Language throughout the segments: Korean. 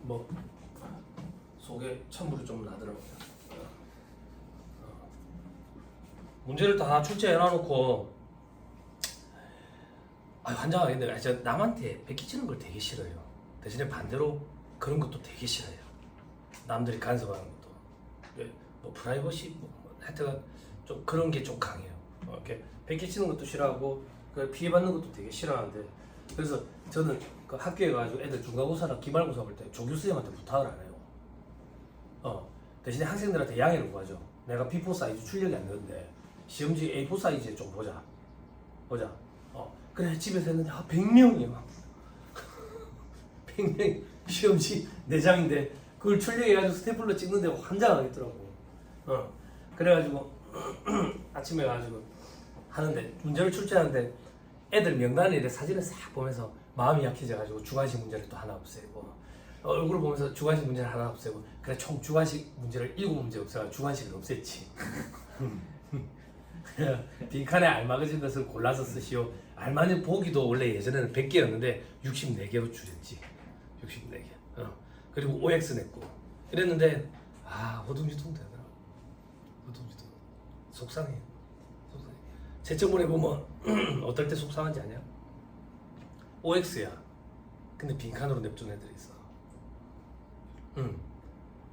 뭐 속에 찬물이 좀 나더라고요. 문제를 다 출제해놔놓고 환장하게 근데 저 남한테 베끼치는 걸 되게 싫어요. 대신에 반대로 그런 것도 되게 싫어요. 남들이 간섭하는 것도 뭐 프라이버시 하여튼 좀 그런 게 좀 강해요. 이렇게 베끼치는 것도 싫어하고 피해받는 것도 되게 싫어하는데 그래서 저는 그 학교에 가가지고 애들 중간고사나 기말고사 볼 때 조교수 형한테 부탁을 안 해요. 대신에 학생들한테 양해를 구하죠. 내가 B4 사이즈 출력이 안 되는데 시험지 A4 사이즈에 좀 보자. 그래 집에서 했는데 100명이야. 100명 시험지 4장인데 그걸 출력해가지고 스태플러 찍는데 환장하겠더라고. 그래가지고 아침에 가지고 하는데 문제를 출제하는데 애들 명단에 이렇게 사진을 싹 보면서 마음이 약해져가지고 주관식 문제를 또 하나 없애고 얼굴을 보면서 주관식 문제를 하나 없애고 그래 총 주관식 문제를 7문제 없애가 주관식을 없앴지. 빈칸에 알맞은 것을 골라서 쓰시오. 알맞은 보기도 원래 예전에는 100개였는데 64개로 줄였지. 64개. 그리고 OX 냈고 이랬는데 허둥지둥 되더라고. 허둥지둥. 속상해. 채점본에 보면 어떨 때 속상한지 아냐? OX야. 근데 빈칸으로 냅둔 애들이 있어.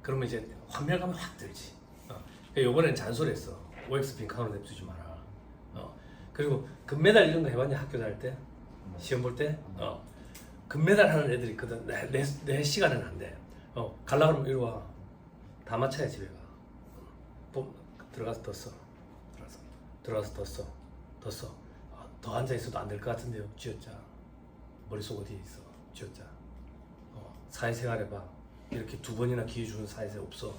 그러면 이제 환멸감이 확 들지. 요번엔 잔소리했어. OX 빈칸으로 냅두지 마라. 그리고 금메달 이런 거 해봤냐? 학교 다닐 때? 시험 볼 때? 금메달 하는 애들이 있거든. 내 시간은 안 돼. 갈라 그러면 이리 와. 다 맞춰야 집에 가. 들어가서 더 써. 들어가서 더 써. 더 앉아있어도 안 될 것 같은데요. 쥐어짜. 머릿속 어디에 있어. 쥐어짜. 사회생활 해봐. 이렇게 2번이나 기회 주는 사회생활 없어.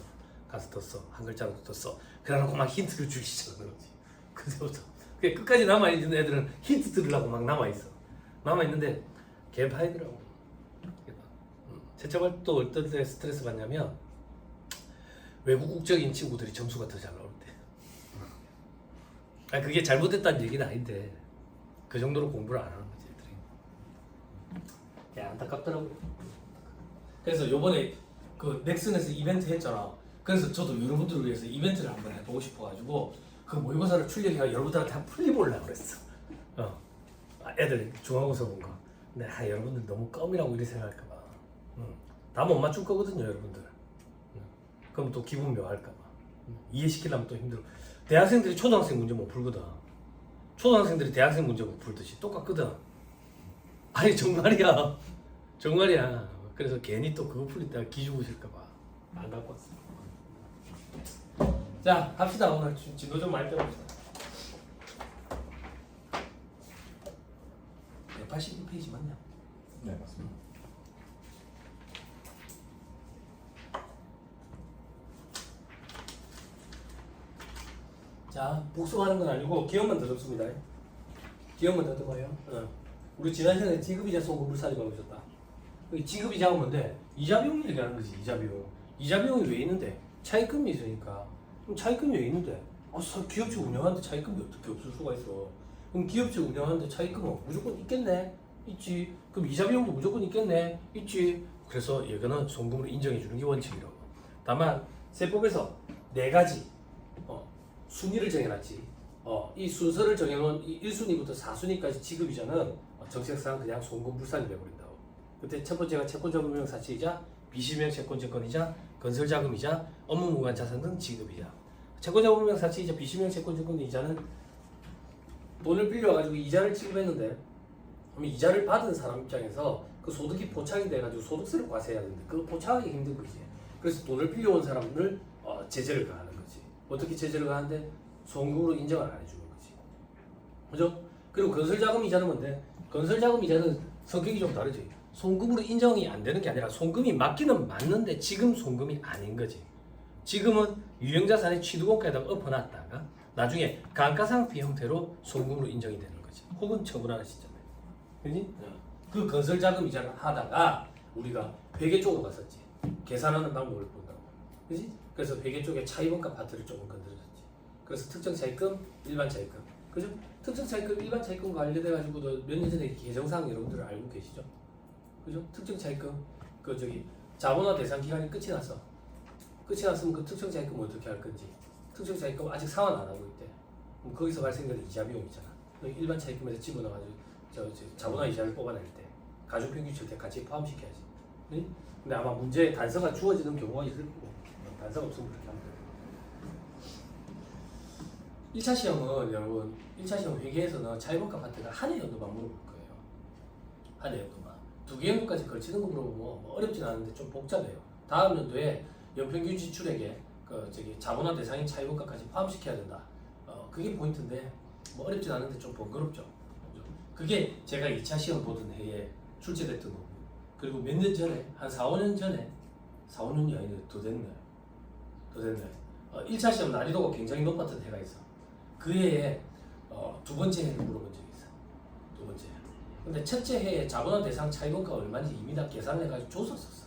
가서 더 써. 한 글자라도 더 써. 그래놓고 막 힌트를 주기 시작하는 거지. 그때부터. 끝까지 남아있는 애들은 힌트 들으려고 막 남아있어. 남아있는데 개파이더라고. 채점할 때 어떨 때 스트레스 받냐면 외국 국적인 친구들이 점수가 더 잘 나올 때. 그게 잘못됐다는 얘기는 아닌데 그 정도로 공부를 안 하는 거지 애들이. 안타깝더라고. 그래서 요번에 그 넥슨에서 이벤트 했잖아. 그래서 저도 여러분들을 위해서 이벤트를 한번 해보고 싶어가지고 그 모의고사를 출력해서 여러분들한테 한번 풀리보려고 그랬어. 애들 중간고사 본 거. 근데 여러분들 너무 껌이라고 이렇게 생각할까봐. 다 못 맞출 거거든요 여러분들. 그럼 또 기분 묘할까봐. 이해시키려면 또 힘들어. 대학생들이 초등학생 문제 못 풀거든. 초등학생들이 대학생 문제 못 풀듯이 똑같거든. 아니 정말이야. 그래서 괜히 또 그거 풀리다가 기죽으실까봐 안 갖고 왔어. 자 합시다. 오늘 진도 좀 많이 빼봅시다. 181페이지 맞냐? 네 맞습니다. 자 복습하는 건 아니고 기억만 더듬습니다. 기억만 더듬어요. 우리 지난 시간에 지급이자 소금물살이 배우셨다. 지급이자가 뭔데? 이자 비용 얘기하는 거지. 이자 비용이 왜 있는데? 차입금이 있으니까. 그럼 차입금이 왜 있는데? 기업체 운영하는데 차입금이 어떻게 없을 수가 있어? 그럼 기업체 운영하는데 차입금은 무조건 있겠네? 있지. 그럼 이자 비용도 무조건 있겠네? 있지. 그래서 이거는 송금으로 인정해 주는 게 원칙이라고. 다만 세법에서 4가지 순위를 정해놨지. 이 순서를 정해놓은 1순위부터 4순위까지 지급이자는 정책상 그냥 송금불산이 돼버린다고. 그때 첫 번째가 채권자금융 사치이자, 비실명 채권증권이자, 건설자금이자, 업무무관 자산 등 지급이자. 채권자금융 사치이자, 비실명 채권증권이자는 돈을 빌려가지고 이자를 지급했는데, 그럼 이자를 받은 사람 입장에서 그 소득이 포착이 돼가지고 소득세를 과세해야 되는데 그거 포착하기 힘든 거지. 그래서 돈을 빌려온 사람을 제재를 가하는 거지. 어떻게 제재를 가하는데? 송금으로 인정을 안 해주는 거지. 그죠? 그리고 건설자금 이자는 뭔데? 건설자금 이자는 성격이 좀 다르지. 송금으로 인정이 안 되는 게 아니라 송금이 맞기는 맞는데 지금 송금이 아닌 거지. 지금은 유형자산의 취득원가에다가 엎어놨다가 나중에 감가상각비 형태로 송금으로 인정이 되는 거지. 혹은 처분하는 시점에. 그지? 그 건설자금 이자를 하다가 우리가 회계 쪽으로 갔었지. 계산하는 방법을 본다고. 그지? 그래서 회계 쪽에 차입원가 파트를 조금 건드렸었지. 그래서 특정 차입금, 일반 차입금. 그죠? 특정 차입금, 일반 차입금 관련돼가지고도 몇 년 전에 개정사항 여러분들 알고 계시죠? 그죠? 특정 차입금, 자본화 대상 기간이 끝이 났어. 끝이 났으면 그 특정 자기금을 어떻게 할 건지. 특정 자기금 아직 상환 안 하고 있대. 그럼 거기서 발생되는 이자 비용이잖아. 일반 차입금에서 집어넣어가지고 자본화 이자를 뽑아낼 때 가중평균 칠 때 같이 포함시켜야지. 응? 근데 아마 문제에 단서가 주어지는 경우가 있을 거고 단서가 없으면 그렇게 하면 돼. 1차 시험은 여러분 1차 시험 회계에서는 차이법과 파트가 한 해 연도만 물어볼 거예요. 한 해 연도만. 두 개 연도까지 걸치는 거 물어보면 뭐 어렵진 않은데 좀 복잡해요. 다음 연도에 연평균 지출액에 자본화 대상인 차이법과까지 포함시켜야 된다. 그게 포인트인데 뭐 어렵진 않은데 좀 번거롭죠. 그게 제가 2차 시험 보던 해에 출제됐던 거고 그리고 몇 년 전에 한 4, 5년 전에 4, 5년이 아니네 더 됐네. 1차 시험 난이도가 굉장히 높았던 해가 있어. 그 해에 두 번째 해를 물어본 적이 있어. 두 번째 해. 근데 첫째 해에 자본화 대상 차이법가 얼마인지 이미 다 계산해가지고 줬었어.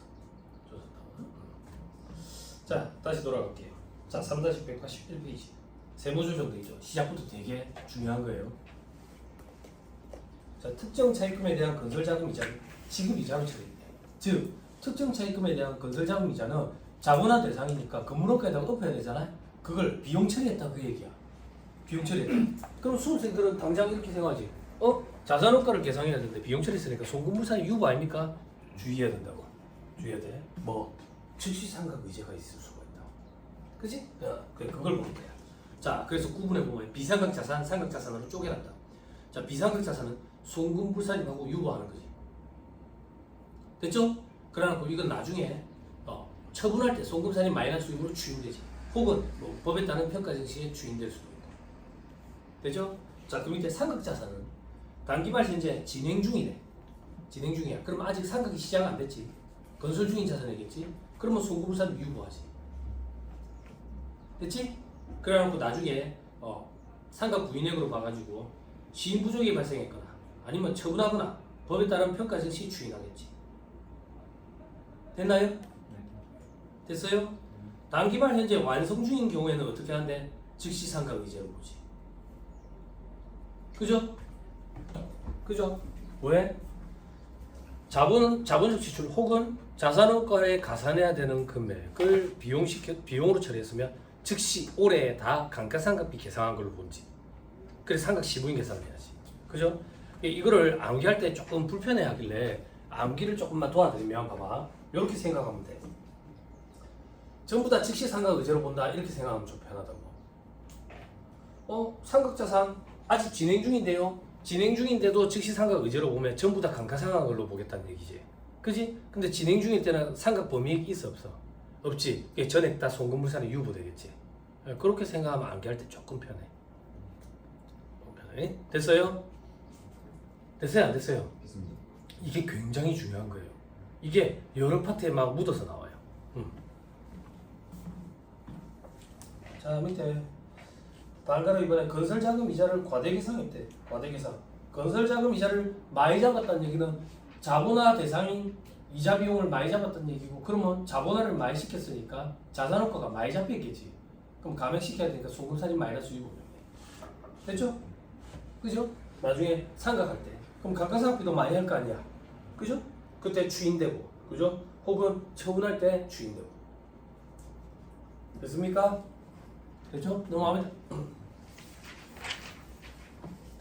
자, 다시 돌아갈게요. 자, 3-181페이지. 세무조정되죠. 시작부터 되게 중요한 거예요. 자, 특정 차입금에 대한 건설자금 이자를 지급 이자로 처리해요. 즉, 특정 차입금에 대한 건설자금 이자는 자본화 대상이니까 건물원가에다가 엎어야 되잖아요. 그걸 비용 처리했다 그 얘기야. 비용 처리했다. 그럼 수험생들은 당장 이렇게 생각하지. 자산원가를 계산해야 되는데 비용 처리했으니까 송금물산이 유보 아닙니까? 주의해야 된다고. 주의해야 돼. 뭐 즉시상각 의제가 있을 수가 있다. 그지? 그래, 그걸 볼 거야. 자, 그래서 구분해 보면 비상각 자산, 상각 자산으로 쪼개놨다. 자, 비상각 자산은 송금물산임하고 유보하는 거지. 됐죠? 그래놓고 이건 나중에 처분할 때 송금산이 마이너스 수입으로 추인되지. 혹은 뭐 법에 따른 평가 정시에 추인될 수도 있고. 되죠? 자, 그 밑에 상각 자산은 단기발 현재 진행 중이래. 진행 중이야. 그럼 아직 상각이 시작 안 됐지. 건설 중인 자산이겠지. 그러면 송금물산 유보하지. 됐지? 그래놓고 나중에 상각 부인액으로 봐가지고 시인 부족이 발생했거나 아니면 처분하거나 법에 따른 평가 정시 추인하겠지. 됐나요? 됐어요? 단기발 현재 완성 중인 경우에는 어떻게 하는데? 즉시 상각 의제로 보지. 그죠? 그죠? 왜? 자본적 지출 혹은 자산원가에 가산해야 되는 금액을 비용으로 처리했으면 즉시 올해 다 감가상각비 계산한 걸로 본지. 그래서 상각 시부인 계산을 해야지. 그죠? 이거를 암기할 때 조금 불편해 하길래 암기를 조금만 도와드리면 봐봐. 이렇게 생각하면 돼. 전부 다 즉시 상각 의제로 본다. 이렇게 생각하면 좀 편하다고. 상각자산 아직 진행 중인데요. 진행 중인데도 즉시 상각 의제로 보면 전부 다 감가상각으로 보겠다는 얘기지. 그지? 근데 진행 중일 때는 상각 범위액이 있어 없어? 없지. 전액 다 송금물산에 유보되겠지. 그렇게 생각하면 암기할 때 조금 편해. 됐어요? 됐어요? 안 됐어요? 됐습니다. 이게 굉장히 중요한 거예요. 이게 여러 파트에 막 묻어서 나와요. 자, 밑에 달가로 이번에 건설자금 이자를 과대계상했대. 과대계상. 건설자금 이자를 많이 잡았다는 얘기는 자본화 대상인 이자 비용을 많이 잡았다는 얘기고, 그러면 자본화를 많이 시켰으니까 자산효과가 많이 잡혔겠지. 그럼 감액시켜야 되니까 송금산이 마이너스 6%. 됐죠? 그죠? 나중에 상각할 때. 그럼 감가상각비도 많이 할 거 아니야. 그죠? 그때 추인되고, 그죠? 혹은 처분할 때 추인되고. 됐습니까? 됐죠? 너무 마음에 들어.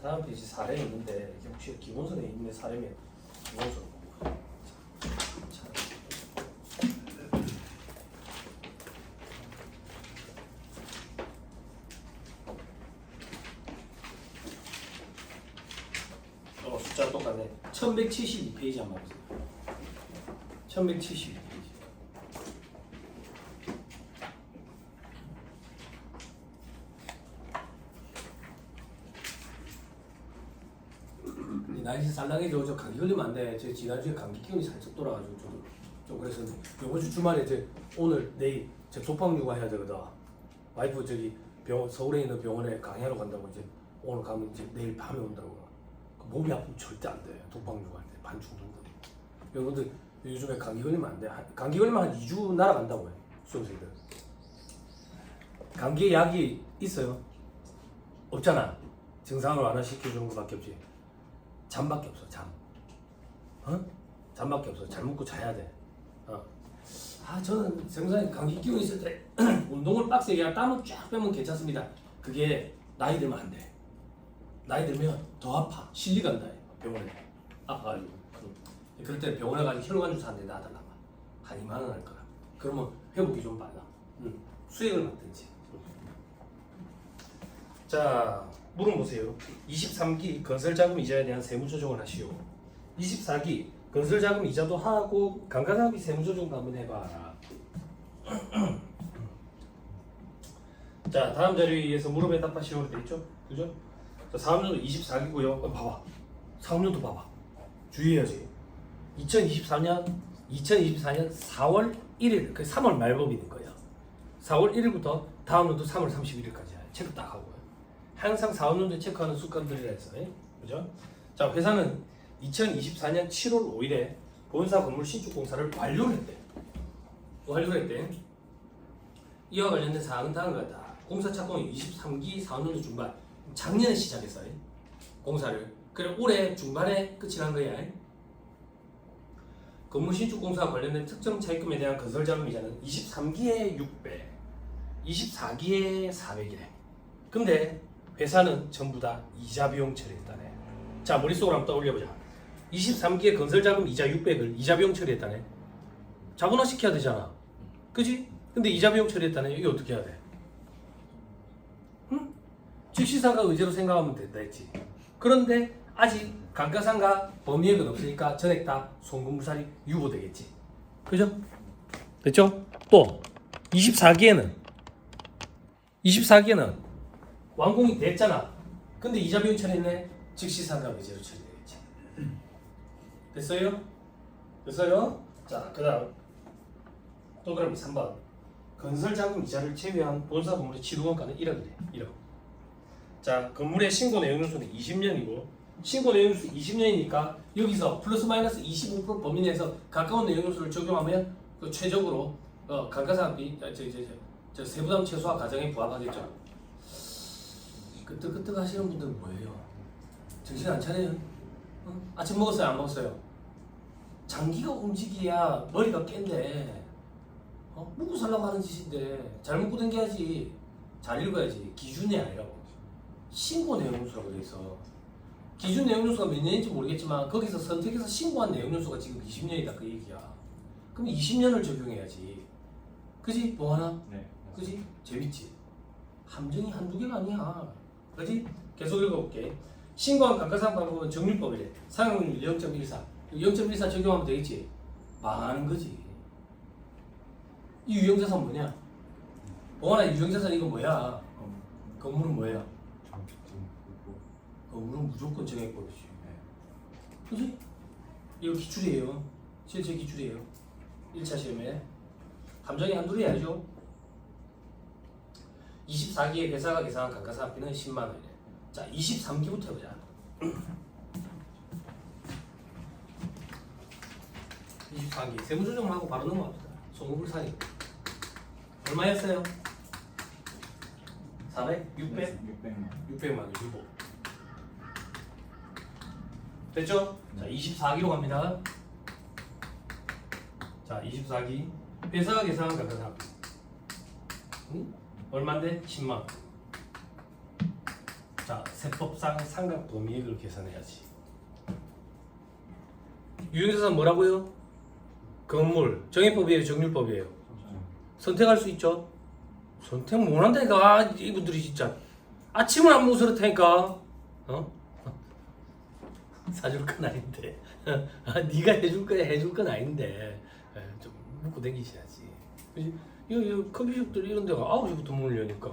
다음 페이지 사례 있는데 이게 혹시 기본선에 있는 사례면 기본선 보고. 숫자 똑같네. 1172페이지 한번 보세요. 1172페이지. 날씨 쌀랑해져. 저 감기 걸리면 안 돼. 제 지난주에 감기 기운이 살짝 돌아가지고 좀 그래서 이번 주 주말에 오늘 내일 제 독방육아 해야 되거든. 와이프 서울에 있는 병원에 강의하러 간다고 이제 오늘 가면 이제 내일 밤에 온다고. 몸이 아프면 절대 안 돼. 독방육아 할 때 반 죽는거든. 여러분들 요즘에 감기 걸리면 안 돼. 감기 걸리면 한 2주 날아간다고 해. 수험생들. 감기에 약이 있어요? 없잖아. 증상을 완화시켜주는 것밖에 없지. 잠밖에 없어. 잠. 잠밖에 없어. 잘 먹고 자야 돼. 저는 정상에 감기 기운 있을 때 운동을 빡세게 하고 땀을 쫙 빼면 괜찮습니다. 그게 나이 들면 안 돼. 나이 들면 더 아파. 실리 간다 병원에. 아파가지고. 그럴 때 병원에 가서 혈관 주사 한 대 놔달라고. 한 2만 원 할 거야. 그러면 회복이 좀 빨라. 수액을 맞든지. 자, 물어보세요. 23기 건설자금 이자에 대한 세무조정을 하시오. 24기 건설자금 이자도 하고 감가상각비 세무조정도 한번 해봐라. 자, 다음 자료에 의해서 물음에 답하시라고 되어 있죠? 그죠? 자, 4학년도 24기고요. 봐봐. 4학년도 봐봐. 주의해야지. 2024년 4월 1일, 그 3월 말법인 거예요. 4월 1일부터 다음 년도 3월 31일까지 체크 딱 하고요. 항상 4학년도 체크하는 습관들이라 해서, 그죠? 자, 회사는 2024년 7월 5일에 본사 건물 신축 공사를 완료를 했대. 이와 관련된 사항은 다음과 같다. 공사 착공이 23기 4학년도 중반, 작년에 시작했어요. 공사를. 그래 올해 중반에 끝이 난 거야. 건물 신축 공사와 관련된 특정 차입금에 대한 건설자금 이자는 23기에 600, 24기에 400이래. 근데 회사는 전부 다 이자 비용 처리했다네. 자, 머릿속으로 한번 떠올려보자. 23기에 건설자금 이자 600을 이자 비용 처리했다네. 자본화 시켜야 되잖아. 그지? 근데 이자 비용 처리했다네. 이게 어떻게 해야 돼? 응? 즉시상각 의제로 생각하면 된다 했지. 그런데 아직 감가상각 범위액은 없으니까 전액 다 송금물살이 유보되겠지. 그죠? 됐죠? 또 24기에는 완공이 됐잖아. 근데 이자 비용 처리했네. 즉시상각 의제로 처리되겠지. 됐어요? 자, 그 다음 동그라미 3번. 건설자금 이자를 제외한 본사 건물의 취득원가는 1억이래. 1억. 자, 건물의 신고 내용연수는 20년이고 신고 내용연수 20년이니까 여기서 플러스 마이너스 25% 범위 내에서 가까운 내용연수를 적용하면 그 최적으로 감가상각비 저 세부담 최소화 과정에 부합하겠죠. 끄떡끄떡 하시는 분들은 뭐예요? 정신 안 차려요? 아침 먹었어요? 안 먹었어요? 장기가 움직여야 머리가 깬데 먹고 살라고 하는 짓인데 잘 먹고 댕겨야지. 잘 읽어야지. 기준이 아니라고. 신고 내용연수라고 돼 있어. 기준 내용연수가 몇 년인지 모르겠지만 거기서 선택해서 신고한 내용연수가 지금 20년이다 그 얘기야. 그럼 20년을 적용해야지. 그지? 뭐 하나? 네. 그지? 재밌지? 함정이 한두 개가 아니야. 그지? 계속 읽어볼게. 신고한 감가상각 방법은 정률법이래. 상각률 0.14. 0.14 적용하면 되겠지? 망하는 거지. 이 유형자산 뭐냐? 뭐하나 유형자산 이거 뭐야? 건물은 뭐예요? 건물은 무조건 정액법이지. 그지? 이거 기출이에요. 실제 기출이에요. 1차 시험에. 함정이 한둘이 아니죠? 24기에 회사가 계산한 감가상각비는 10만 원이래. 자, 23기부터 해보자. 24기 세무조정하고 바로 넘어갑시다. 송금불산이 얼마였어요? 400? 600? 600만 원 유보. 됐죠? 자, 24기로 갑니다. 자, 24기 회사가 계산한 감가상각비 얼마인데? 10만 원. 자, 세법상 상각 범위액을 계산해야지. 유형자산 뭐라고요? 건물. 정액법이에요? 정률법이에요? 선택할 수 있죠? 선택 못한다니까. 이분들이 진짜 아침을 안 먹어서 그렇다니까. 사줄 건 아닌데. 네가 해줄 건 아닌데 좀 묵고 댕기셔야지. 그지? 이 커피숍들 이런 데가 9시부터 문을 여니까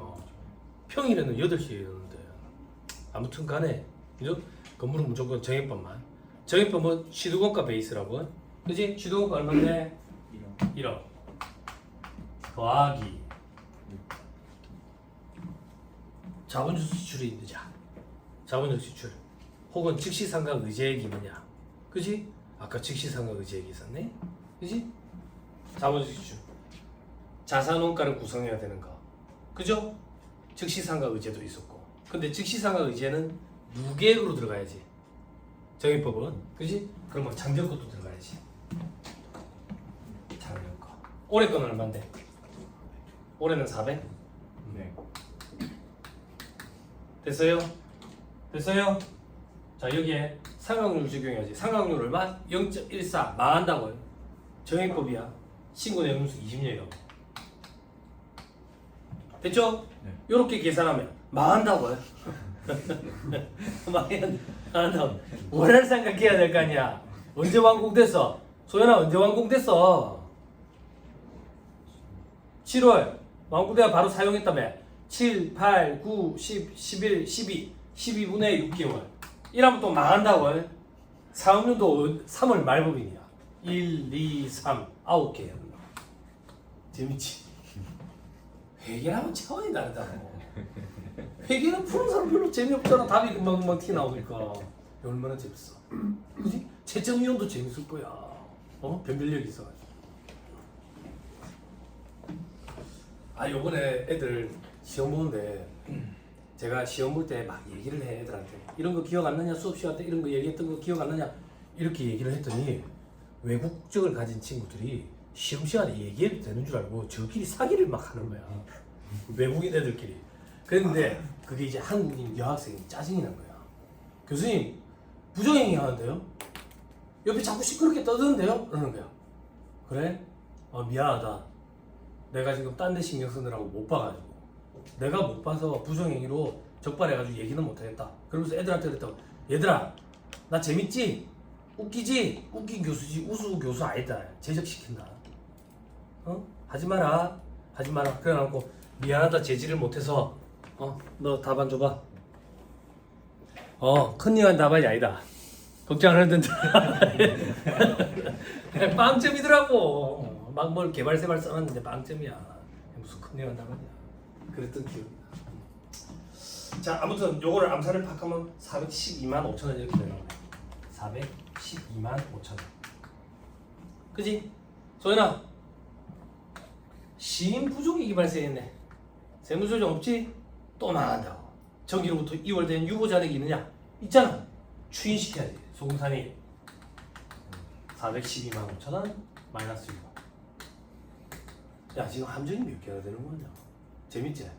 평일에는 8시에 여는데 아무튼 간에 그죠? 건물은 무조건 정액법만. 정액법은 취득원가 베이스라고. 그지? 취득원가 얼마인데? 1억 더하기 자본주수 지출이 있는 자. 자본주수 지출 혹은 즉시상각 의제액이 뭐냐? 그지? 아까 즉시상각 의제액이 있었네? 그지? 자본주수 지출 자산원가를 구성해야 되는 거. 그죠? 즉시상각 의제도 있었고. 근데 즉시상각 의제는 무계획으로 들어가야지. 정액법은. 그지? 그럼 뭐 작년 것도 들어가야지. 작년 거. 올해 거는 얼마인데? 올해는 400? 네. 됐어요? 됐어요? 자 여기에 상각률 적용해야지. 상각률 얼마? 0.14 망한다고요. 정액법이야. 신고 내용수 20년이라고. 됐죠? 네. 요렇게 계산하면 망한다고요. 망한다고. 뭐를 생각해야 될 거 아니야. 언제 완공됐어? 소연아 언제 완공됐어? 7월 완공돼야 바로 사용했다며. 7, 8, 9, 10, 11, 12 12분의 6개월 이러면 또 망한다고. 사업년도 3월 말법인이야. 1, 2, 3 9개. 재밌지? 회계랑은 차원이 다르다고. 회계는 푸는 사람 별로 재미없잖아. 답이 금방금방 티 나오니까. 얼마나 재밌어. 그지? 채점위원도 재밌을 거야. 변별력이 있어가지고. 요번에 애들 시험 보는데 제가 시험 볼 때 막 얘기를 해. 애들한테 이런 거 기억 안 나냐? 수업 시간 때 이런 거 얘기했던 거 기억 안 나냐? 이렇게 얘기를 했더니 외국 국적을 가진 친구들이 시험 시간에 얘기해도 되는 줄 알고 저끼리 사기를 막 하는 거야. 외국인 애들끼리. 그랬는데 그게 이제 한국인 여학생이 짜증이 난 거야. 교수님 부정행위 하는데요? 옆에 자꾸 시끄럽게 떠드는데요? 그러는 거야. 그래? 미안하다. 내가 지금 딴 데 신경 쓰느라고 못 봐가지고 내가 못 봐서 부정행위로 적발해가지고 얘기는 못하겠다. 그러면서 애들한테 그랬다고. 얘들아 나 재밌지? 웃기지? 웃긴 교수지 우수 교수 아니다. 제적시킨다. 하지 마라. 하지 마라. 그래갖고 미안하다 제지를 못해서 너 답안 줘봐. 큰일난 답안이 아니다. 걱정 안 해도 된다. 빵점이더라고. 막 뭘 개발세발 써놨는데 빵점이야. 무슨 큰일난 답안이야. 그랬던 기억이 나. 자 아무튼 요거를 암산을 팍하면 412만 5천 원 이렇게 되는 거네. 412만 5천 원. 그지? 소연아 시인 부족이익이 발생했네. 세무조정 없지? 또 망한다고. 정기로부터 2월 된 유보 잔액이 있느냐? 있잖아. 추인시켜야지. 소금산이 412만 5천 원 마이너스 6만. 야 지금 함정이 몇 개나 되는 거냐? 재밌지?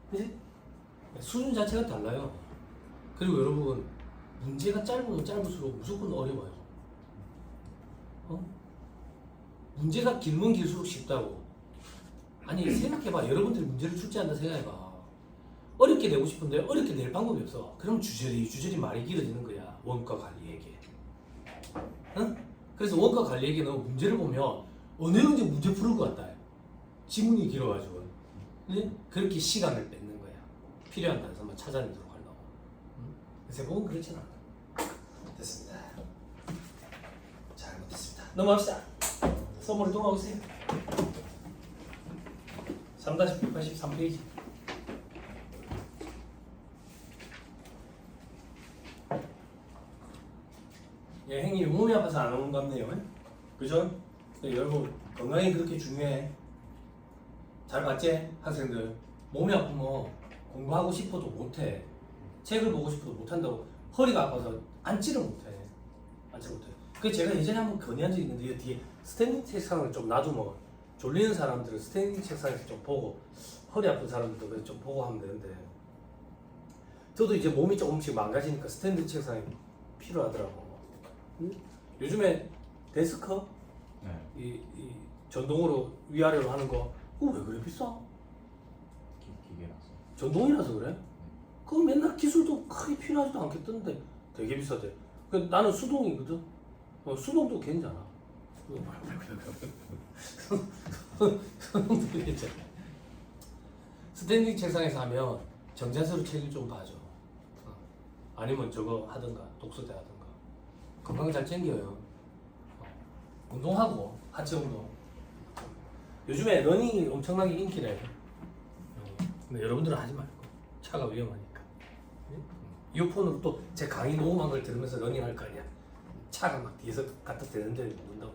그지? 수준 자체가 달라요. 그리고 여러분 문제가 짧으면 짧을수록 무조건 어려워요. 문제가 길면 길수록 쉽다고. 아니 생각해봐. 여러분들이 문제를 출제한다 생각해봐. 어렵게 내고 싶은데 어렵게 낼 방법이 없어. 그럼 주저리 말이 길어지는 거야. 원가 관리회계. 그래서 원가 관리회계는 문제를 보면 어느 정도 문제 풀을 것 같다. 지문이 길어가지고. 그렇게 시간을 뺏는 거야. 필요한 단서만 찾아내도록 하려고. 그래서 보면 그렇진 않아. 됐습니다. 잘못됐습니다. 넘어갑시다. 선물을 동화오세요. 3-183페이지. 예, 형님 몸이 아파서 안 오는 것 같네요. 그죠? 여러분 건강이 그렇게 중요해. 잘 봤지? 학생들 몸이 아프면 공부하고 싶어도 못해. 책을 보고 싶어도 못한다고. 허리가 아파서 앉지를 못해. 그 제가 예전에 한번 건의한 적이 있는데 뒤에 스탠딩 책상을 좀 놔두면 졸리는 사람들은 스탠딩 책상에서 좀 보고 허리 아픈 사람들도 좀 보고 하면 되는데 저도 이제 몸이 조금씩 망가지니까 스탠딩 책상이 필요하더라고. 요즘에 데스크 네. 이 전동으로 위아래로 하는 거 그거 왜 그래 비싸? 기계라서. 전동이라서 그래? 그거 맨날 기술도 크게 필요하지도 않겠던데 되게 비싸대. 나는 수동이거든. 수동도 괜찮아. 수동도 괜찮아. 스탠딩 책상에서 하면 정자세로 책을 좀 봐줘. 아니면 저거 하든가 독서대 하든가. 건강 잘 챙겨요. 운동하고 하체 운동. 요즘에 러닝이 엄청나게 인기래. 근데 여러분들은 하지 말고 차가 위험하니까. 이어폰으로 또 제 강의 녹음한 걸 들으면서 러닝 할 거 아니야. 차가 막 뒤에서 갖다 대는데 묻는다고.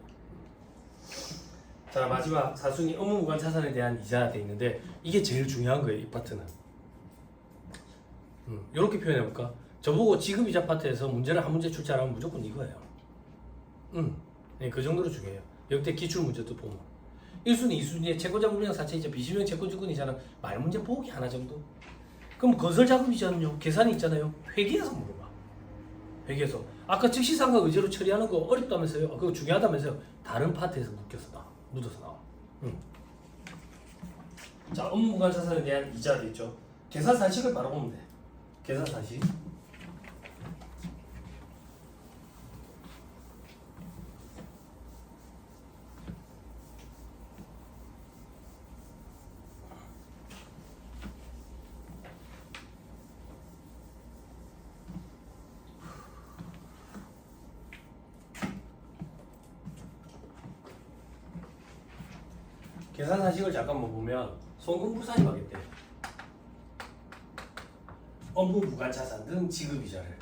자 마지막 사순위 업무무관 자산에 대한 이자 돼 있는데 이게 제일 중요한 거예요. 이 파트는. 이렇게 표현해 볼까? 저보고 지급이자 파트에서 문제를 한 문제 출제하라면 무조건 이거예요. 네, 그 정도로 중요해요. 역대 기출 문제도 보면 1순위, 2순위에 채권자 분명 사채이자 비실명 채권주권이자는 말 문제 보기 하나 정도. 그럼 건설자금이자는요 계산이 있잖아요. 회계에서 물어봐. 회계에서 아까 즉시상각 의제로 처리하는 거 어렵다면서요. 그거 중요하다면서요. 다른 파트에서 묻어서 나와. 자, 업무무관 자산에 대한 이자도 있죠. 계산 사실을 바로 보면 돼. 계산 사실. 계산 사실을 잠깐만 보면 송금부산이 하겠대. 업무 무관 자산 등 지급이자를.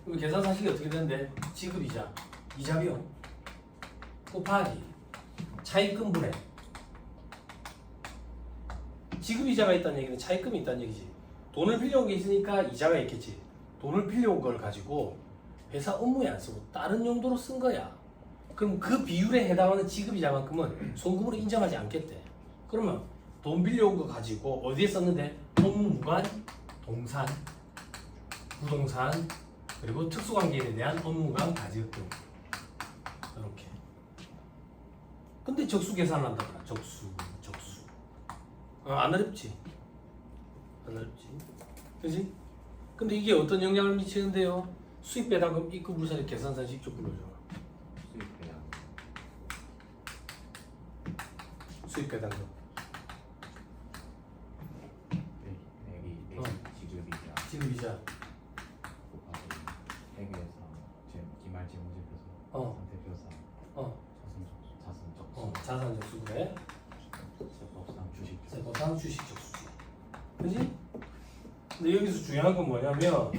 그럼 계산 사실이 어떻게 되는데? 지급이자, 이자 비용 곱하기 차입금분해. 지급이자가 있다는 얘기는 차입금이 있다는 얘기지. 돈을 빌려온 게 있으니까 이자가 있겠지. 돈을 빌려온 걸 가지고 회사 업무에 안 쓰고 다른 용도로 쓴 거야. 그럼 그 비율에 해당하는 지급이자만큼은 송금으로 인정하지 않겠대. 그러면 돈 빌려온 거 가지고 어디에 썼는데? 업무 무관 동산, 부동산, 그리고 특수관계인에 대한 업무 무관 가지금 이렇게. 근데 적수 계산을 한다더라. 적수. 안 어렵지? 그지? 근데 이게 어떤 영향을 미치는데요? 수입 배당금 입금 불사의 계산서 직접 불러줘. 수입 배당금. 지급이자. 회계에서 기말 재무제표서 상태표서 자산 적수 그래. 세법상 주식 적수지. 그지? 근데 여기서 중요한 건 뭐냐면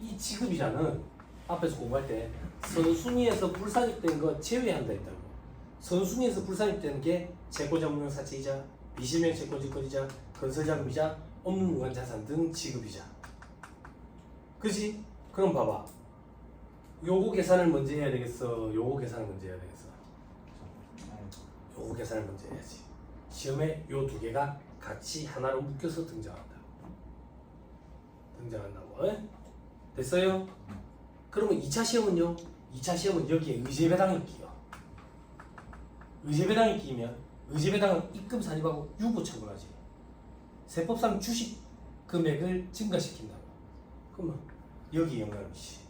이 지급이자는 앞에서 공부할 때 선순위에서 불산입된 거 제외한다 했다고. 선순위에서 불산입되는 게 채권자문명 사채이자, 비실명 채권지권이자, 건설자금이자, 업무무관 자산 등 지급이자. 그지? 그럼 봐봐. 요거 계산을 먼저 해야 되겠어? 요거 계산을 먼저 해야 되겠어? 요거 계산을 먼저 해야지. 시험에 요 두 개가 같이 하나로 묶여서 등장한다고. 에? 됐어요? 그러면 2차 시험은요? 2차 시험은 여기에 의제배당이 끼요. 의제배당이 끼면 의제배당은 입금 산입하고 유보 처분하지. 세법상 주식 금액을 증가시킨다고. 그러면 여기 영감이지.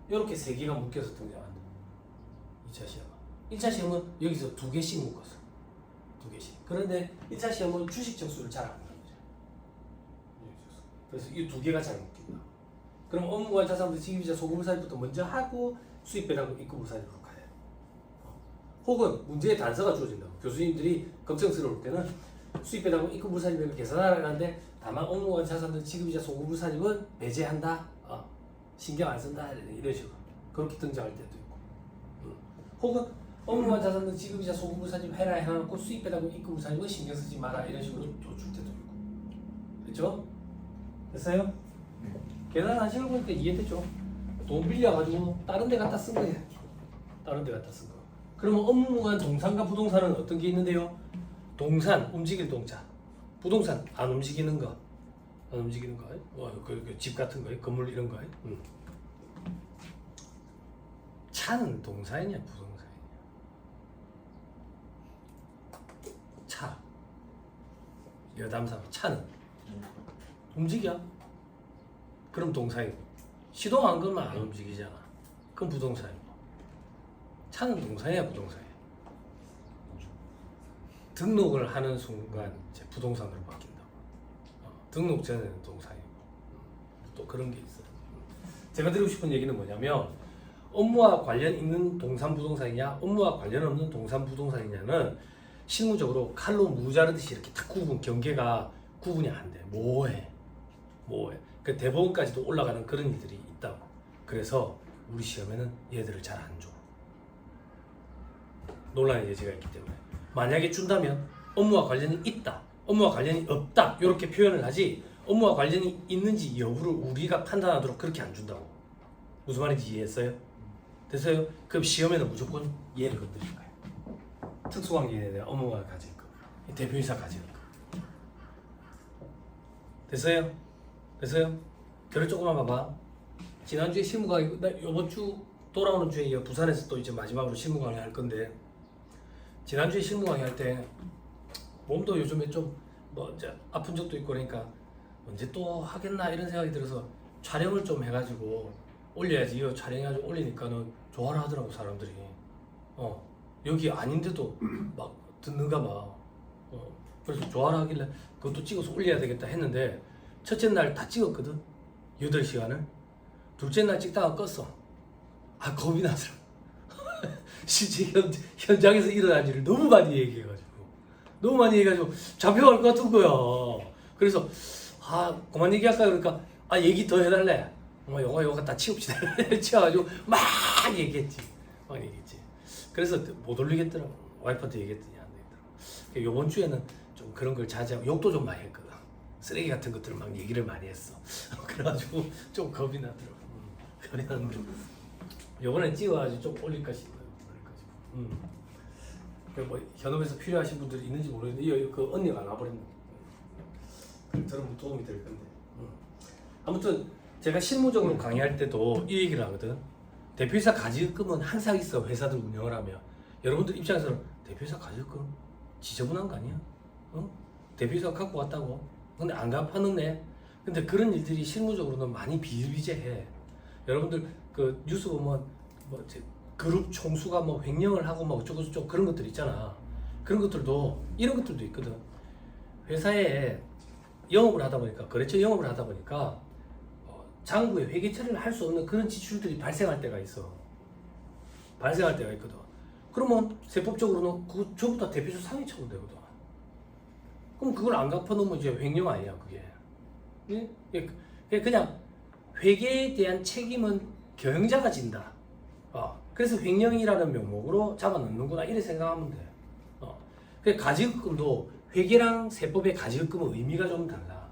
이렇게 세 개가 묶여서 등장한다. 2차 시험은. 1차 시험은 여기서 두 개씩 묶어서. 두 개씩. 그런데 1차 시험은 주식 적수를 잘 안 하는 거죠. 그래서 이 두 개가 잘 묶인다. 그럼 업무관 자산부터 지급이자 소금불사부터 먼저 하고 수입배당금 입금불사로 가야 돼. 혹은 문제의 단서가 주어진다고. 교수님들이 걱정스러울 때는 수입배당금 입금불사입을 계산하라고 하는데 다만 업무관 자산들 지급이자 소금불사입은 배제한다. 신경 안 쓴다. 이런 식으로. 그렇게 등장할 때도 있고. 혹은 업무관 자산들 지급이자 소금불사입 해라 해놓고 수입배당금 입금불사입은 신경 쓰지 마라. 이런 식으로 줄 때도 있고. 됐죠? 됐어요? 계산하시는 거니까 이해되죠? 돈 빌려가지고 다른 데 갖다 쓴 거예요. 다른 데 갖다 쓴 거. 그러면 업무무관 동산과 부동산은 어떤 게 있는데요? 동산, 움직일 동자. 부동산, 안 움직이는 거. 안 움직이는 거. 그 집 같은 거예요? 건물 이런 거. 차는 동산이냐 부동산이냐? 차. 여담사 차는 움직여. 그럼 동산이고. 시동 안 걸면 안 움직이잖아. 그럼 부동산이고. 차는 동산이야 부동산이야? 등록을 하는 순간 이제 부동산으로 바뀐다고. 등록 전에는 동산이고. 또 그런 게 있어요. 제가 드리고 싶은 얘기는 뭐냐면 업무와 관련 있는 동산 부동산이냐 업무와 관련 없는 동산 부동산이냐는 실무적으로 칼로 무 자르듯이 이렇게 딱 경계가 구분이 안 돼. 모호해. 그 대법원까지도 올라가는 그런 일들이 있다고. 그래서 우리 시험에는 얘들을 잘 안 줘. 논란의 여지가 있기 때문에. 만약에 준다면 업무와 관련이 있다, 업무와 관련이 없다 이렇게 표현을 하지 업무와 관련이 있는지 여부를 우리가 판단하도록 그렇게 안 준다고. 무슨 말인지 이해했어요? 됐어요? 그럼 시험에는 무조건 얘를 건드릴 거예요. 특수관계에 대한 업무가 가지급, 대표이사 가지급. 됐어요? 됐어요? 결을 조금만 봐봐. 지난주에 실무 강의, 나 이번 주 돌아오는 주에 부산에서 또 이제 마지막으로 실무 강의 할 건데, 지난주에 실무 강의 할 때 몸도 요즘에 좀 뭐 이제 아픈 적도 있고 그러니까 언제 또 하겠나 이런 생각이 들어서 촬영을 좀 해가지고 올려야지. 이거 촬영해가지고 올리니까는 좋아라 하더라고 사람들이. 여기 아닌데도 막 듣는가 봐. 그래서 좋아라 하길래 그것도 찍어서 올려야 되겠다 했는데 첫째 날 다 찍었거든. 8시간을. 둘째 날 찍다가 껐어. 아 겁이 나서. 실제 현장에서 일어난 일을 너무 많이 얘기해가지고 잡혀갈 것 같은 거야. 그래서 그만 얘기할까 그러니까 얘기 더 해달래. 요거 다 치웁시다. 치워가지고 막 얘기했지. 그래서 못 올리겠더라고. 와이프한테 얘기했더니 안 되겠더라고. 요번 주에는 좀 그런 걸 자제하고 욕도 좀 많이 했거든. 쓰레기 같은 것들을 막 얘기를 많이 했어. 그래가지고 좀 겁이 나더라고. 겁이 나는데 요번에 찍어가지고 좀 올릴까 싶어요. 뭐 현업에서 필요하신 분들이 있는지 모르겠는데 그 언니가 나와버렸네. 들으면 도움이 될 건데. 아무튼 제가 실무적으로 강의할 때도 이 얘기를 하거든. 대표이사 가지급은 항상 있어. 회사들 운영을 하면 여러분들 입장에서는 대표이사 가지급 지저분한 거 아니야? 대표이사가 갖고 왔다고? 근데 안 갚아놓네. 근데 그런 일들이 실무적으로는 많이 비일비재해. 여러분들 그 뉴스 보면 뭐 그룹 총수가 뭐 횡령을 하고 뭐 어쩌고저쩌고 그런 것들 있잖아. 그런 것들도 이런 것들도 있거든. 회사에 영업을 하다 보니까 거래처 영업을 하다 보니까 장부에 회계 처리를 할 수 없는 그런 지출들이 발생할 때가 있어. 발생할 때가 있거든. 그러면 세법적으로는 그 전부 다 대표이사 상해 처분되거든. 그럼 그걸 안 갚아놓으면 이제 횡령 아니야 그게. 그냥 회계에 대한 책임은 경영자가 진다. 그래서 횡령이라는 명목으로 잡아넣는구나 이렇게 생각하면 돼. 그 가지급금도 회계랑 세법의 가지급금은 의미가 좀 달라.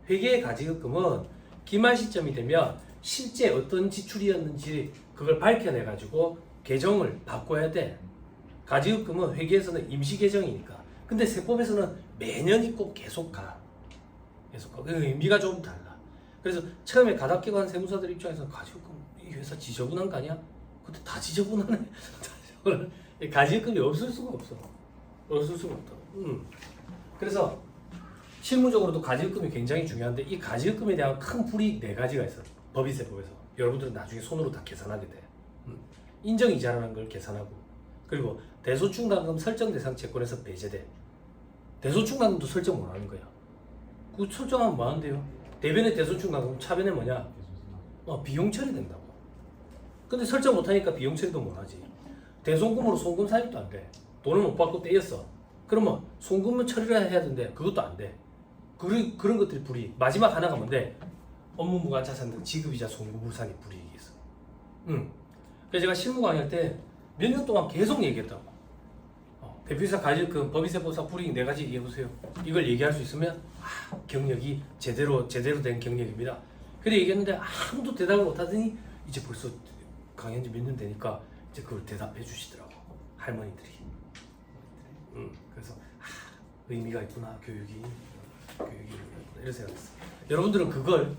회계의 가지급금은 기말 시점이 되면 실제 어떤 지출이었는지 그걸 밝혀내 가지고 계정을 바꿔야 돼. 가지급금은 회계에서는 임시 계정이니까. 근데 세법에서는 매년이 꼭 계속 가. 그 의미가 좀 달라. 그래서 처음에 가닥기관 세무사들 입장에서 가지급금 이 회사 지저분한 거 아니야? 근데 다 지저분하네. 가지급금이 없을 수가 없어. 없을 수가 없다. 그래서 실무적으로도 가지급금이 굉장히 중요한데 이 가지급금에 대한 큰 불이익 4가지가 있어. 법인세법에서. 여러분들은 나중에 손으로 다 계산하게 돼. 인정이자라는 걸 계산하고, 그리고 대소충당금 설정 대상 채권에서 배제돼. 대소충당금도 설정 못 하는 거야. 그 설정하면 뭐 한대요? 대변의 대소충당금 차변에 뭐냐? 비용 처리된다고. 근데 설정 못하니까 비용 처리도 못하지. 대손금으로 송금 사입도 안 돼. 돈을 못 받고 떼였어. 그러면 송금은 처리를 해야 되는데 그것도 안 돼. 그런 것들이 불이익. 마지막 하나가 뭔데? 업무 무관 자산 등 지급이자 송금 불산이 불이익이 있어. 그래서 제가 실무 강의할 때 몇 년 동안 계속 얘기했다고. 대표이사 가지급 법인세법상 불이익 4가지 얘기해보세요. 이걸 얘기할 수 있으면 경력이 제대로 된 경력입니다. 그래 얘기했는데 아무도 대답을 못하더니 이제 벌써 강의한 지 몇 년 되니까 이제 그걸 대답해 주시더라고. 할머니들이. 그래서 의미가 있구나 교육이 이런 생각했어. 여러분들은 그걸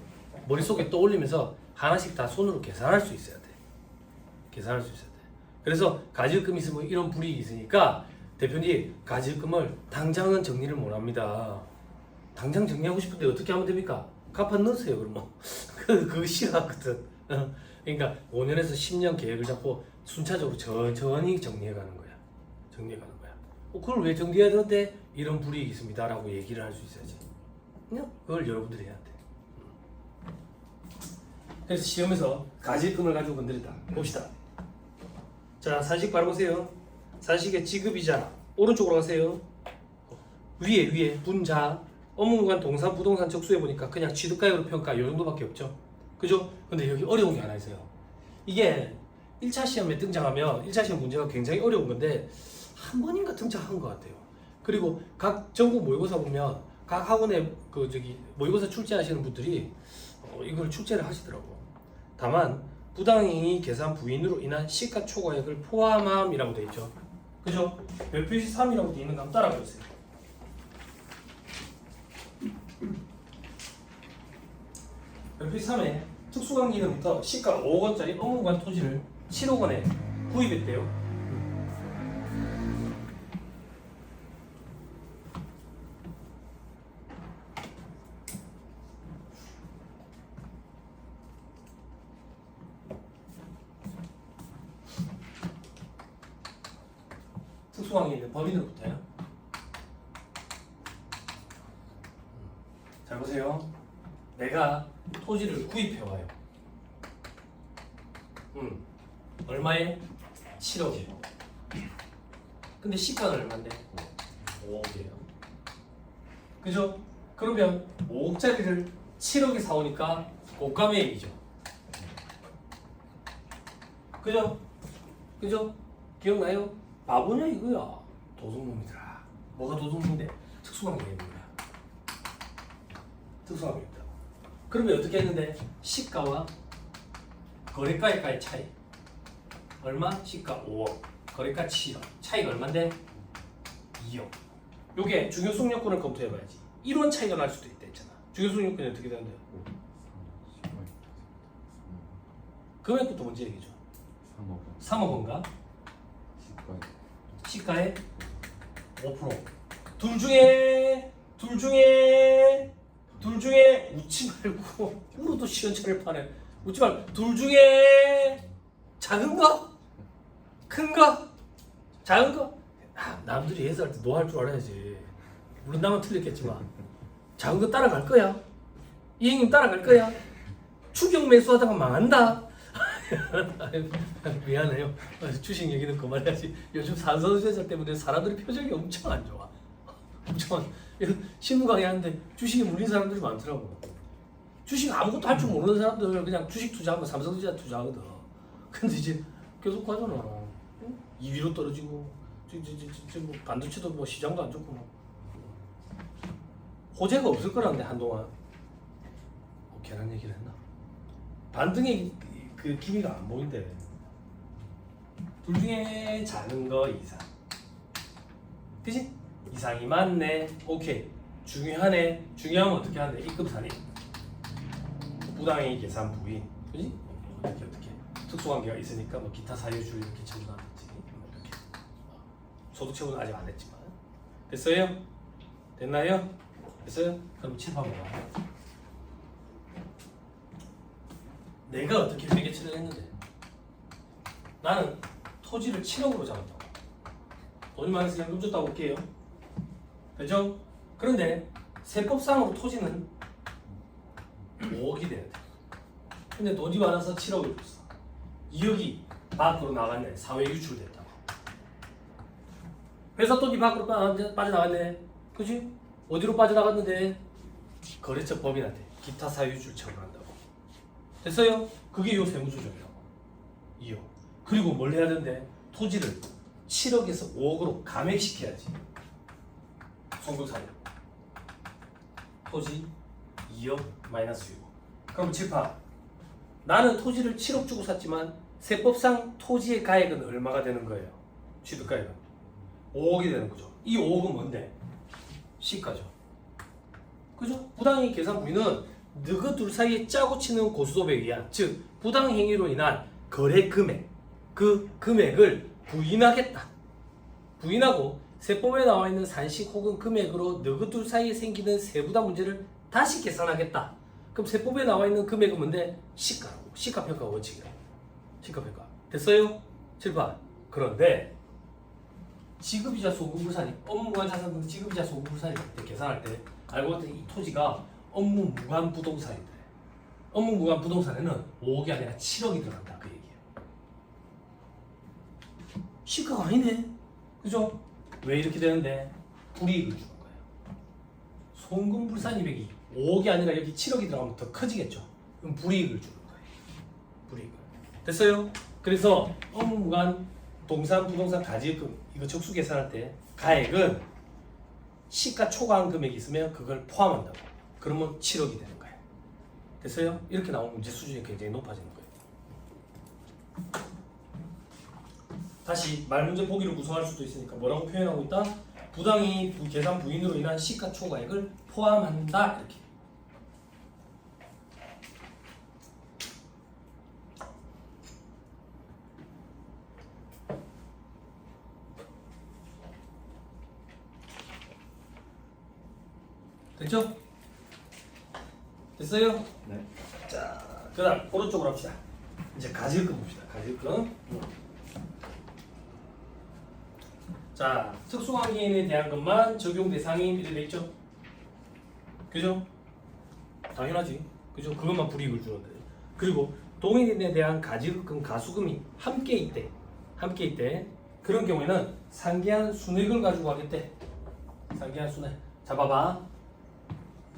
머릿속에 떠올리면서 하나씩 다 손으로 계산할 수 있어야 돼. 계산할 수 있어야 돼. 그래서 가지급금이 있으면 이런 불이익이 있으니까 대표님 가지급금을 당장은 정리를 못합니다. 당장 정리하고 싶은데 어떻게 하면 됩니까? 갚아 넣으세요 그러면. 그거 싫어하거든. 그러니까 5년에서 10년 계획을 잡고 순차적으로 천천히 정리해가는 거야. 정리해가는 거야. 그걸 왜 정리해야 되는데 이런 불이익이 있습니다 라고 얘기를 할 수 있어야지. 그냥 그걸 여러분들이 해야 돼. 그래서 시험에서 가지급금을 가지고 건드린다. 봅시다. 자, 사식 바로 보세요. 사식의 지급이자 오른쪽으로 가세요. 위에 분자 업무무관 동산 부동산 적수해 보니까 그냥 취득가액으로 평가 요 정도밖에 없죠. 그죠? 근데 여기 어려운 게 하나 있어요. 이게 1차 시험에 등장하면 1차 시험 문제가 굉장히 어려운 건데 한 번인가 등장한 것 같아요. 그리고 각 전국 모의고사 보면 각 학원에 모의고사 출제하시는 분들이 이걸 출제를 하시더라고. 다만 부당행위 계산 부인으로 인한 시가초과액을 포함함이라고 돼 있죠. 그죠? 별표시 3이라고 되어 있는 거 한번 따라가 보세요. 별표시 3에 특수관계인으로부터 시가 5억 원짜리 업무구간 토지를 7억 원에 구입했대요. 특수관계인 법인으로부터요. 잘 보세요. 내가 토지를 구입해와요. 얼마에? 7억이에요. 근데 시가는 얼마인데? 5억이에요. 그죠? 그러면 5억짜리를 7억에 사오니까 고가매입이죠. 그죠? 그죠? 기억나요? 바보냐 이거야. 도둑놈이더라. 뭐가 도둑놈인데? 특수관계입니다. 특수관계입니다. 그러면 어떻게 했는데? 시가와 거래가의 차이. 얼마? 시가 5억, 거래가 7억. 차이가 얼마인데? 2억. 요게 중요성 요건을 검토해봐야지. 이런 차이가 날 수도 있다 했잖아. 중요성 요건이 어떻게 되는데? 금액부터 먼저 얘기해줘. 3억 원가? 시가의 5%. 둘 중에 웃지 말고 울어도 시원찮을 판에 웃지 말고 둘 중에 작은 거? 큰 거? 작은 거? 남들이 예술할 때 너 할 줄 알아야지. 물론 나만 틀렸겠지만 작은 거 따라갈 거야. 이 형님 따라갈 거야. 추격 매수하다가 망한다. 미안해요. 주식 얘기는 그만해야지. 요즘 산선수혜자 때문에 사람들이 표정이 엄청 안 좋아. 엄청 신문 강의하는데 주식에 물린 사람들이 많더라고. 주식 아무것도 할 줄 모르는 사람들 그냥 주식 투자하면 삼성전자 투자하거든. 근데 이제 계속 가잖아. 2위로 떨어지고 뭐 반도체도 뭐 시장도 안 좋고 뭐. 호재가 없을 거라는데 한동안. 괜한 얘기를 했나? 반등의 그 기미가 안 보인대. 둘 중에 작은 거 이상. 그치? 이상이 맞네. 오케이. 중요하네. 중요하면 어떻게 하는데? 입금산입. 부당행위 계산 부인. 그지? 어떻게 특수관계가 있으니까 뭐 기타 사유주 이렇게 처분하든지 이렇게. 소득 처분은 아직 안 했지만. 됐어요? 됐나요? 됐어요? 그럼 칠판으로 가. 내가 어떻게 회계처리를 했는데 나는 토지를 7억으로 잡았다고. 돈이 많아서 연금 줬다고 볼게요. 그죠? 그런데 세법상으로 토지는 5억이 돼야 돼. 근데 돈이 많아서 7억을 줬어. 2억이 밖으로 나갔네. 사회 유출됐다고. 회사 돈이 밖으로 빠져나갔네. 그치? 어디로 빠져나갔는데? 거래처 법인한테 기타 사회 유출 처분한다고. 됐어요? 그게 요 세무조정이라고. 2억. 그리고 뭘 해야 되는데? 토지를 7억에서 5억으로 감액시켜야지. 송금사료. 토지 2억 마이너스 6억. 그럼 칠파. 나는 토지를 7억 주고 샀지만 세법상 토지의 가액은 얼마가 되는 거예요? 취득가액은 5억이 되는 거죠. 이 5억은 뭔데? 시가죠. 그죠? 부당행위 계산 부인은 너희 둘 사이에 짜고 치는 고수도에 의한, 즉 부당행위로 인한 거래 금액, 그 금액을 부인하겠다. 부인하고 세법에 나와 있는 산식 혹은 금액으로 너희 둘 사이에 생기는 세부담 문제를 다시 계산하겠다. 그럼 세법에 나와 있는 금액은 뭔데? 시가라고. 시가평가 원칙이라고. 시가평가. 됐어요? 7번. 그런데 지급이자 소금불산이 업무무관 자산 등 지급이자 소금불산이 계산할 때 알고 봤더니 이 토지가 업무무관 부동산인데 업무무관 부동산에는 5억이 아니라 7억이 들어간다 그 얘기예요. 시가가 아니네. 그죠? 왜 이렇게 되는데? 불이익을 주는 거예요. 송금불산 이백이 5억이 아니라 여기 7억이 들어가면 더 커지겠죠. 그럼 불이익을 주는 거예요. 불이익을. 됐어요? 그래서 업무무관 동산 부동산 가지금 이거 적수 계산할 때 가액은 시가 초과한 금액이 있으면 그걸 포함한다고. 그러면 7억이 되는 거예요. 됐어요? 이렇게 나오면 문제 수준이 굉장히 높아지는 거예요. 다시 말문제 보기로 구성할 수도 있으니까 뭐라고 표현하고 있다? 부당이 계산 부인으로 인한 시가총액을 포함한다 이렇게. 됐죠? 됐어요? 네. 자, 그다음 오른쪽으로 합시다. 이제 가지금 봅시다. 가지금. 자, 특수관계인에 대한 것만 적용 대상이 이렇게 돼 있죠. 그죠? 당연하지. 그죠? 그것만 불이익을 주는데. 그리고 동일인에 대한 가지금, 가수금이 함께 있대. 함께 있대. 그런 경우에는 상기한 순액을 가지고 하겠대. 상기한 순액. 자, 봐봐.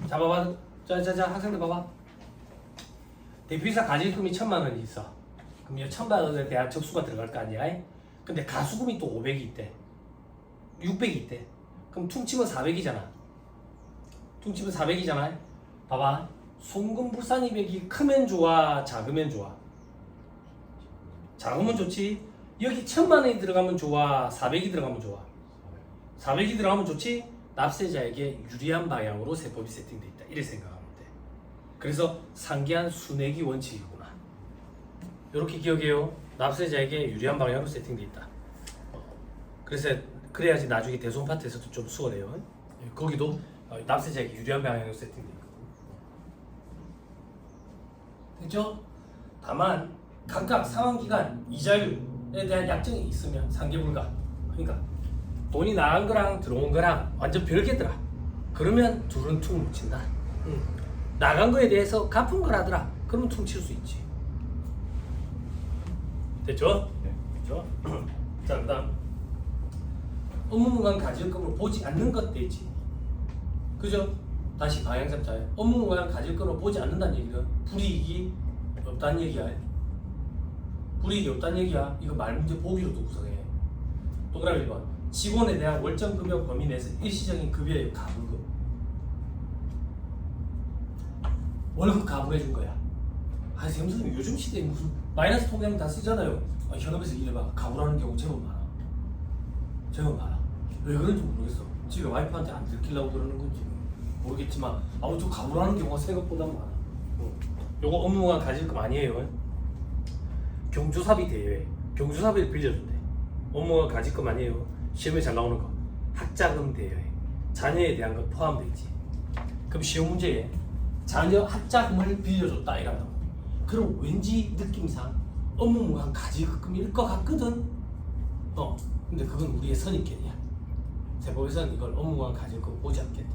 자, 학생들 봐봐. 대표이사 가지금이 1,000만 원이 있어. 그럼 이 1,000만 원에 대한 접수가 들어갈 거 아니야? 근데 가수금이 또 500이 있대. 600이 있대. 그럼 퉁치면 400이잖아. 퉁치면 400이잖아. 봐봐. 송금불산 이백이 크면 좋아, 작으면 좋아? 작으면 좋지. 여기 1,000만 원이 들어가면 좋아, 400이 들어가면 좋아? 400이 들어가면 좋지. 납세자에게 유리한 방향으로 세법이 세팅돼 있다. 이렇게 생각하면 돼. 그래서 상기한 순액이 원칙이구나. 이렇게 기억해요. 납세자에게 유리한 방향으로 세팅돼 있다. 그래서 그래야지 나중에 대손 파트에서도 좀 수월해요. 거기도 납세자에게 유리한 방향으로 세팅돼 있거든. 됐죠? 다만 각각 상환기간, 이자율에 대한 약정이 있으면 상계 불가. 그러니까 돈이 나간 거랑 들어온 거랑 완전 별개더라. 그러면 둘은 퉁 묻힌다. 나간 거에 대해서 갚은 거라더라. 그러면 퉁 칠 수 있지. 됐죠? 네. 됐죠? 자, 그다음 업무무관 가질금을 보지 않는 것 되지. 그죠? 다시 방향 잡자요. 업무무관 가질금을 보지 않는다는 얘기는 불이익이 없다는 얘기야. 불이익이 없다는 얘기야. 이거 말문제 보기로도 구성해. 동그라미 1번. 직원에 대한 월정급여 범위 내에서 일시적인 급여의 가불금. 월급 가불해준 거야. 아, 선생님 요즘 시대에 무슨 마이너스 통장은 다 쓰잖아요. 현업에서 일해봐. 가불하는 경우 제법 많아. 제법 많아. 왜 그런지 모르겠어. 지가 와이프한테 안 들키려고 그러는 건지 모르겠지만 아무튼 가불하는 경우가 생각보다 많아. 요거 업무가 가질금 아니에요. 경조사비 대여해. 경조사비를 빌려준대. 업무가 가질금 아니에요. 시험에 잘 나오는 거. 학자금 대여해. 자녀에 대한 거 포함되어 있지. 그럼 시험 문제에 자녀 학자금을 빌려줬다 이란다고. 그럼 왠지 느낌상 업무무관 가질금일 것 같거든. 근데 그건 우리의 선입견이야. 세법에서는 이걸 업무무관 가질금 보지 않겠대.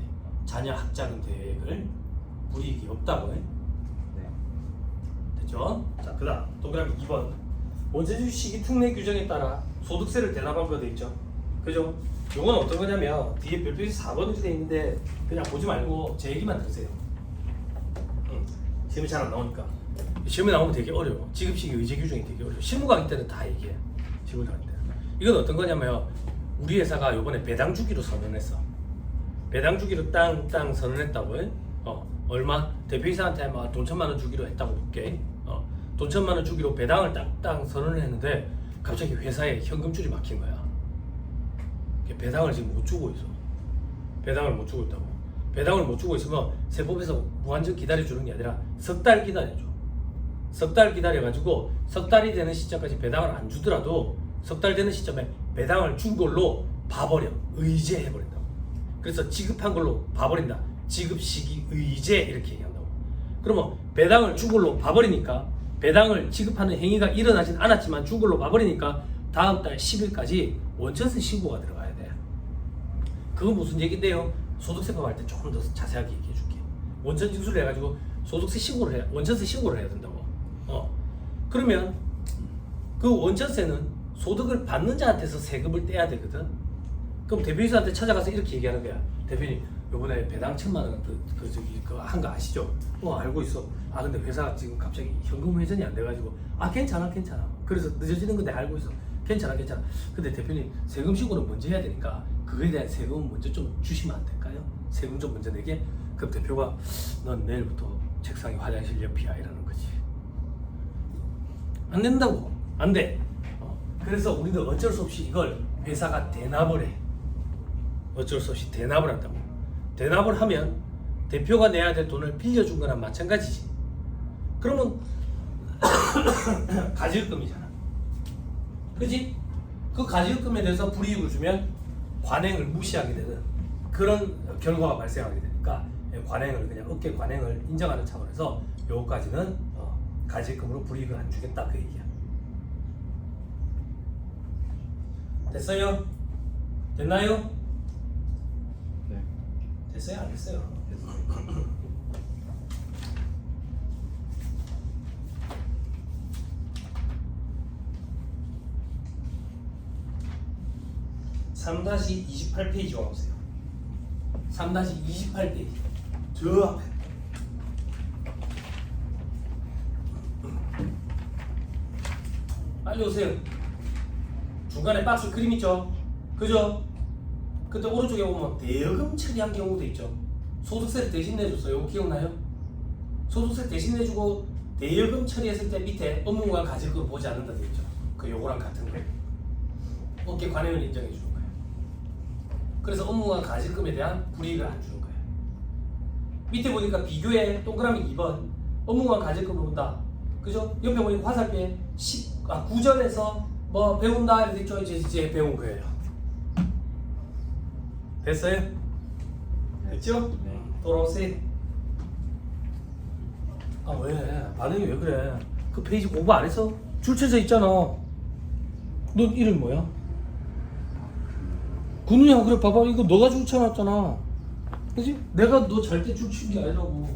자녀 학자금 대여액을 불이익이 없다고 해. 네. 됐죠? 자, 그다음 동그라미 2번. 원세주 시기 특례 규정에 따라 소득세를 대납한 거 돼 있죠. 그죠? 요건 어떤 거냐면 뒤에 별표시 4번이 돼 있는데 그냥 보지 말고 제 얘기만 들으세요. 시험이 잘 안 나오니까. 시험에 나오면 되게 어려워. 지급시기 의제 규정이 되게 어려워. 실무 강의 때는 다 얘기해. 실무 강의 때. 이건 어떤 거냐면 우리 회사가 요번에 배당 주기로 선언했어. 배당 주기로 땅 선언했다고 해. 얼마? 대표이사한테 막 돈 1,000만 원 주기로 했다고 볼게. 돈 1,000만 원 주기로 배당을 땅 선언을 했는데 갑자기 회사에 현금줄이 막힌 거야. 배당을 지금 못 주고 있어. 배당을 못 주고 있다고. 배당을 못 주고 있으면 세법에서 무한정 기다려주는 게 아니라 석 달 기다려줘. 석 달 기다려가지고 석 달이 되는 시점까지 배당을 안 주더라도 석 달 되는 시점에 배당을 준 걸로 봐버려. 의제해버린다고. 그래서 지급한 걸로 봐버린다. 지급 시기 의제 이렇게 얘기한다고. 그러면 배당을 준 걸로 봐버리니까 배당을 지급하는 행위가 일어나진 않았지만 준 걸로 봐버리니까 다음 달 10일까지 원천세 신고가 들어가야 돼. 그건 무슨 얘기인데요? 소득세법 할 때 조금 더 자세하게 얘기해 줄게. 원천 징수를 해가지고 소득세 신고를 해, 원천세 신고를 해야 된다고. 그러면 그 원천세는 소득을 받는 자한테서 세금을 떼야 되거든. 그럼 대표이사한테 찾아가서 이렇게 얘기하는 거야. 대표님, 요번에 배당 1,000만 원 그거 한 거 아시죠? 알고 있어. 근데 회사가 지금 갑자기 현금 회전이 안 돼가지고 괜찮아. 그래서 늦어지는 건데 알고 있어. 괜찮아. 근데 대표님 세금 신고는 먼저 해야 되니까 그거에 대한 세금은 먼저 좀 주시면 안 될까요? 세금 좀 먼저 내게. 그럼 대표가 넌 내일부터 책상에 화장실 옆이야 이러는 거지. 안 된다고. 안 돼. 그래서 우리는 어쩔 수 없이 이걸 회사가 대납을 해. 어쩔 수 없이 대납을 한다고. 대납을 하면 대표가 내야 될 돈을 빌려준 거랑 마찬가지지. 그러면 가지급금이잖아. 그지? 그 가지급금에 대해서 불이익을 주면 관행을 무시하게 되는 그런 결과가 발생하게 되니까 관행을 그냥 업계 관행을 인정하는 차원에서 요거까지는 가지급금으로 불이익을 안 주겠다 그 얘기야. 됐어요? 됐나요? 네. 됐어요? 안 됐어요? 됐어요. 3-28페이지 와보세요. 3-28페이지. 저 앞에. 빨리 오세요. 중간에 박스 그림 있죠? 그죠? 그때 오른쪽에 보면 대여금 처리한 경우도 있죠. 소득세를 대신 내줬어요. 이거 기억나요? 소득세 대신 내주고 대여금 처리했을 때 밑에 업무관 가지급을 보지 않는다 되어 있죠. 그 요거랑 같은 거예요. 업계 관행을 인정해 주는 거예요. 그래서 업무관 가지급에 대한 불이익을 안 주는 거예요. 밑에 보니까 비교에 동그라미 2번 업무관 가지급을 본다. 그죠? 옆에 보니까 화살표에 9절에서 뭐 배운다 이렇게 있죠. 이제 배운 거예요. 됐어요? 됐죠? 네. 돌아오세요. 아 왜? 반응이 왜 그래? 그 페이지 공부 안 했어? 줄 쳐져 있잖아. 너 이름 뭐야? 군우야. 그래 봐봐 이거 너가 줄 쳐놨잖아. 그지? 내가 너 잘 때 줄 친 게 아니라고.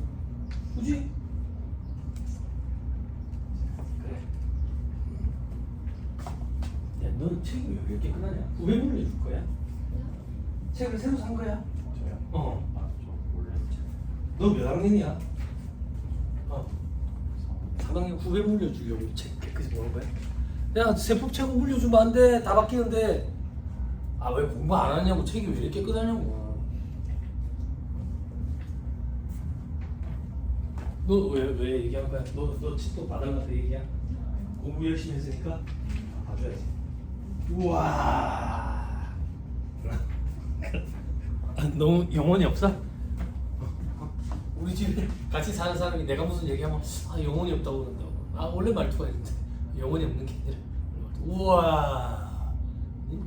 그지? 그래. 야 너 책이 왜 이렇게 끝나냐? 900원을 줄 거야? 책을 새로 산 거야? 저요? 어. 아, 저 원래 너 몇 학년이야? 어. 저 3학년 900 물려주려고 책 깨끗이 보는 거야? 야 세법책 물려주면 안 돼. 다 바뀌는데. 아 왜 공부 안 하냐고. 책이 왜 이렇게 끝나냐고. 너 왜 얘기한 거야? 너 책도 받아가서 얘기야? 공부 열심히 했으니까 봐줘야지. 우와. 너무 영혼이 없어? 우리 집에 같이 사는 사람이 내가 무슨 얘기하면 영혼이 없다고 그런다고. 원래 말투가 이런데 영혼이 없는 게 아니라. 우와. 응?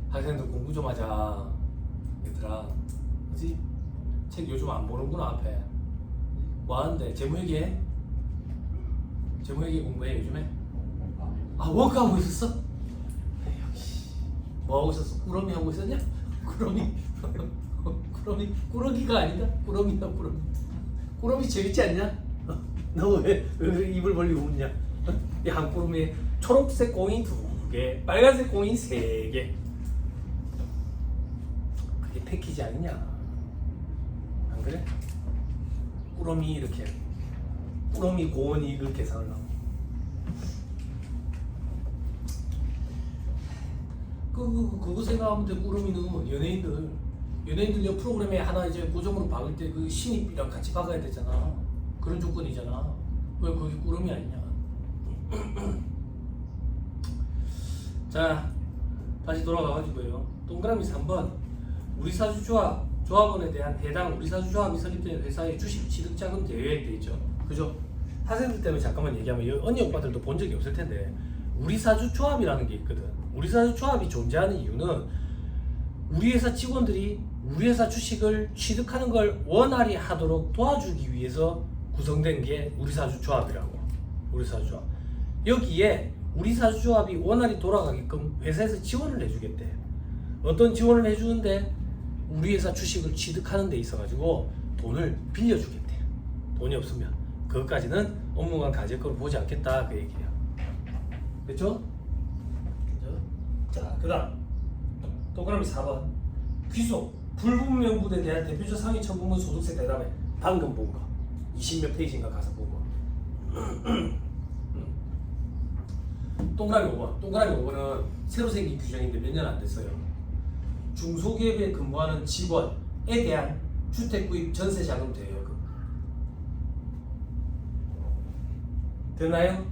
학생들 공부 좀 하자 얘들아. 그치? 책 요즘 안 보는구나. 앞에 뭐 하는데? 재무회계? 재무회계 공부해 요즘에? 원가 하고 있었어? 역시 뭐 하고 있었어? 꾸러미 하고 있었냐? 꾸러미 꾸러기가 아니다. 꾸러미야 꾸러미. 꾸러미 재밌지 않냐? 너 왜 입을 벌리고 웃냐? 이 한 꾸러미에 초록색 공이 2개, 빨간색 공이 3개. 그게 패키지 아니냐? 안 그래? 꾸러미 이렇게 꾸러미 고원이 이걸 계산을 하고. 그거 생각하면 돼. 꾸러미는 연예인들 여 프로그램에 하나 이제 고정으로 박을 때 그 신입이랑 같이 박아야 되잖아. 그런 조건이잖아. 왜 거기 꾸러미 아니냐? 자, 다시 돌아가가지고요. 동그라미 3번. 우리사주조합, 조합원에 대한 해당 우리사주조합이 설립된 회사의 주식 취득자금 대여액 돼 있죠. 그죠? 학생들 때문에 잠깐만 얘기하면 언니 오빠들도 본 적이 없을 텐데 우리사주조합이라는 게 있거든. 우리사주조합이 존재하는 이유는 우리 회사 직원들이 우리 회사 주식을 취득하는 걸 원활히 하도록 도와주기 위해서 구성된 게 우리사주조합이라고. 우리사주조합. 여기에 우리사주조합이 원활히 돌아가게끔 회사에서 지원을 해주겠대. 어떤 지원을 해주는데 우리 회사 주식을 취득하는 데 있어가지고 돈을 빌려주겠대. 돈이 없으면. 그것까지는 업무관 가제거로 보지 않겠다 그 얘기야. 됐죠? 자, 그 다음 동그라미 4번. 귀속 불분명분에 대한 대표적 상위 처분은 소득세 대납에 방금 본 거 20몇 페이지인가 가서 보고. 동그라미 5번. 동그라미 5번은 새로 생긴 규정인데 몇 년 안 됐어요. 중소기업에 근무하는 직원에 대한 주택구입 전세자금 대여금. 됐나요?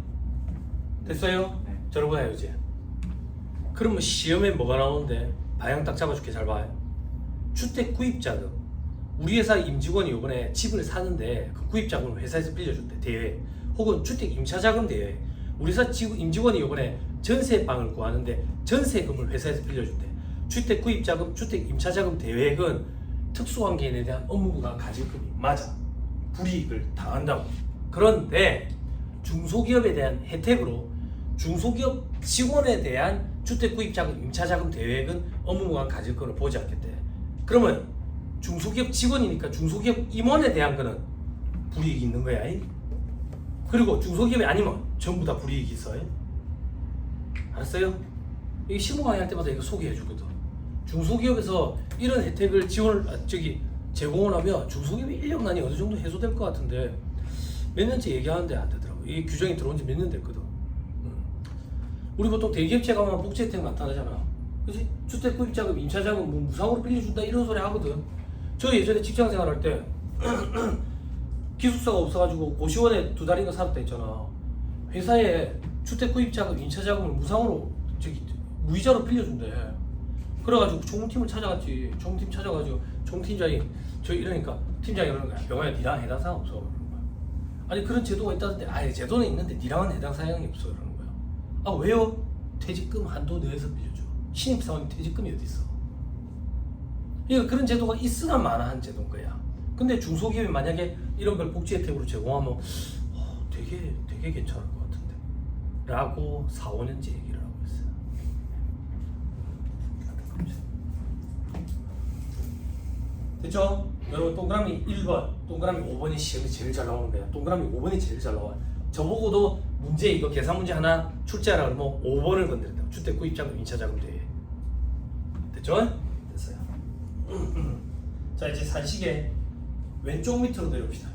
됐어요? 네. 저러고 해요 이제. 그러면 시험에 뭐가 나오는데 방향 딱 잡아줄게. 잘 봐요. 주택 구입자금. 우리 회사 임직원이 이번에 집을 사는데 그 구입자금을 회사에서 빌려준대. 대회 혹은 주택 임차자금 대회. 우리 회사 임직원이 이번에 전세방을 구하는데 전세금을 회사에서 빌려준대. 주택 구입자금, 주택 임차자금 대회액은 특수관계인에 대한 업무부가 가질 금이 맞아. 불이익을 당한다고. 그런데 중소기업에 대한 혜택으로 중소기업 직원에 대한 주택 구입자금, 임차자금 대회액은 업무부가 가질 거를 보지 않겠대. 그러면 중소기업 직원이니까 중소기업 임원에 대한 거는 불이익이 있는 거야. 그리고 중소기업이 아니면 전부 다 불이익이 있어. 알았어요? 이게 실무 강의할 때마다 이거 소개해 주거든. 중소기업에서 이런 혜택을 제공을 하면 중소기업의 인력난이 어느 정도 해소될 것 같은데 몇 년째 얘기하는데 안 되더라고. 이 규정이 들어온 지 몇 년 됐거든. 우리 보통 대기업체 가면 복지 혜택 나타나잖아. 그치? 주택 구입자금, 임차자금 뭐 무상으로 빌려준다 이런 소리 하거든. 저 예전에 직장 생활할 때 기숙사가 없어가지고 고시원에 2달인가 살았다 했잖아. 회사에 주택 구입자금, 임차자금을 무상으로 무이자로 빌려준대. 그래가지고 총무팀을 찾아갔지. 총무팀 찾아가지고 총팀장이 저 이러니까 팀장이 그러는 거야. 병아야 니랑 해당 사항 없어. 그러는 거야. 아니 그런 제도가 있다던데. 아니 제도는 있는데 니랑은 해당 사항이 없어. 그러는 거야. 아 왜요? 퇴직금 한도 내에서 빌려줘. 신입사원 퇴직금이 어디 있어? 그러니까 그런 제도가 있으나 마나한 제도인 거야. 근데 중소기업이 만약에 이런 걸 복지 혜택으로 제공하면 되게 괜찮을 것 같은데 라고 4, 5년째 얘기를 하고 있어요. 됐죠? 여러분 동그라미 1번, 동그라미 5번이 시험이 제일 잘 나오는 거야. 동그라미 5번이 제일 잘 나와. 저보고도 문제 이거 계산 문제 하나 출제하라 그러면 5번을 건드린다. 주택 구입자금, 임차자금 대회. 됐죠? 됐어요. 자 이제 산식의 왼쪽 밑으로 내려옵시다.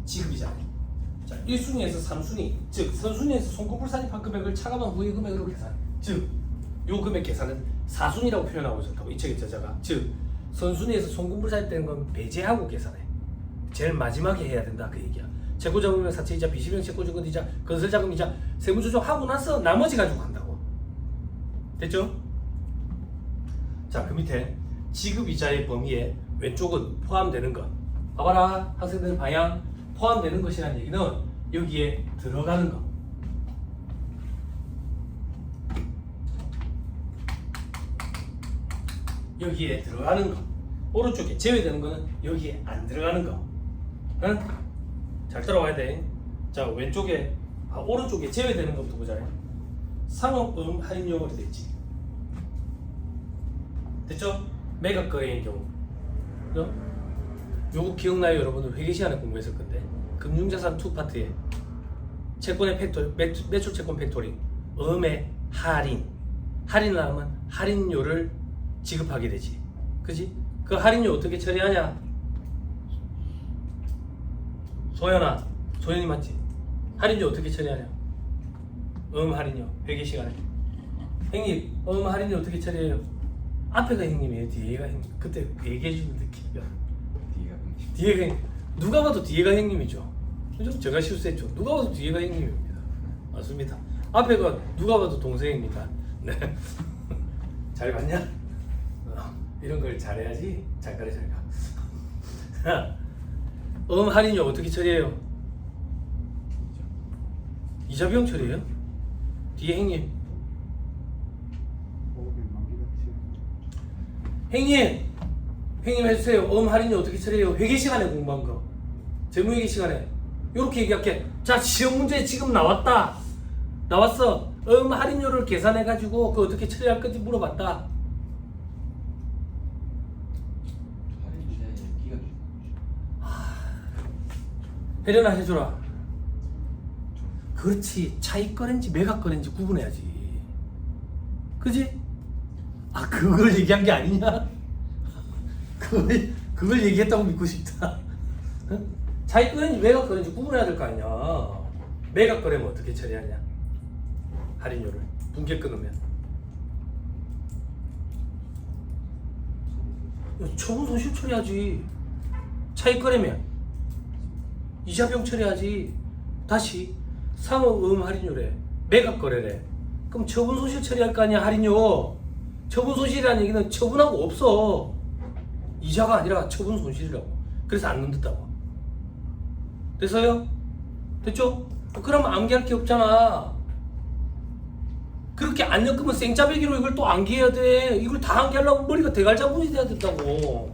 지급이자. 자 1순위에서 3순위, 즉 선순위에서 송금불 산입한 금액을 차감한 후의 금액으로 계산. 즉 요 금액 계산은 4순위라고 표현하고 있었다고 이 책의 저자가. 즉 선순위에서 송금불 산입되는 건 배제하고 계산해. 제일 마지막에 해야 된다 그 얘기야. 재고자금이나 사채이자, 비시병 재고주금이자, 건설자금이자 세무조정하고 나서 나머지 가지고 간다고. 됐죠? 자 그 밑에 지급이자의 범위에 왼쪽은 포함되는 것. 봐봐라 학생들 방향. 포함되는 것이라는 얘기는 여기에 들어가는 것. 여기에 들어가는 것. 오른쪽에 제외되는 거는 여기에 안 들어가는 거. 응? 잘 따라와야 돼. 자 왼쪽에 오른쪽에 제외되는 것부터 보자. 상업음 할인용으로 되어 있지. 됐죠? 매각 거래인 경우. 요거 기억나요 여러분들? 회계 시간에 공부했을 건데 금융자산 2파트에 채권의 팩토리, 매출 채권 팩토링, 음의 할인을 하면 할인료를 지급하게 되지. 그지? 그 할인료 어떻게 처리하냐? 소연이 맞지? 할인료 어떻게 처리하냐? 할인료 회계 시간에. 형님 할인료 어떻게 처리해요? 앞에가 형님이에요? 뒤에가 형님? 그때 얘기해 주는데 기가 뒤에가 형님. 누가 봐도 뒤에가 형님이죠. 그죠? 제가 실수했죠. 누가 봐도 뒤에가 형님입니다. 맞습니다. 앞에가 누가 봐도 동생입니다. 네. 잘 봤냐? 이런 걸 잘해야지 잘 가. 할인료 어떻게 처리해요? 이자 비용 처리해요? 뒤에 형님. 형님 해주세요. 할인료 어떻게 처리해요? 회계 시간에 공부한 거. 재무회계 시간에. 요렇게 얘기할게. 자 시험 문제 지금 나왔어. 할인료를 계산해가지고 그 어떻게 처리할 건지 물어봤다. 혜련아 해줘라. 그렇지. 차익거래인지 매각거래인지 구분해야지. 그지? 아 그걸 얘기한 게 아니냐? 그걸 얘기했다고 믿고 싶다. 차익거래인지 매각거래인지 구분해야 될 거 아니야. 매각거래면 어떻게 처리하냐? 할인료를 분께 끊으면 처분 손실 처리하지. 차익거래면 이자 비용 처리하지. 다시 상호 할인료래. 매각 거래래. 그럼 처분 소실 처리할 거 아니야 할인료. 처분 소실이라는 얘기는 처분하고 없어. 이자가 아니라 처분 손실이라고. 그래서 안 넣는다고. 됐어요? 됐죠? 그러면 암기할 게 없잖아. 그렇게 안 엮으면 생짜배기로 이걸 또 암기해야 돼. 이걸 다 암기하려면 머리가 대갈자분이 돼야 된다고.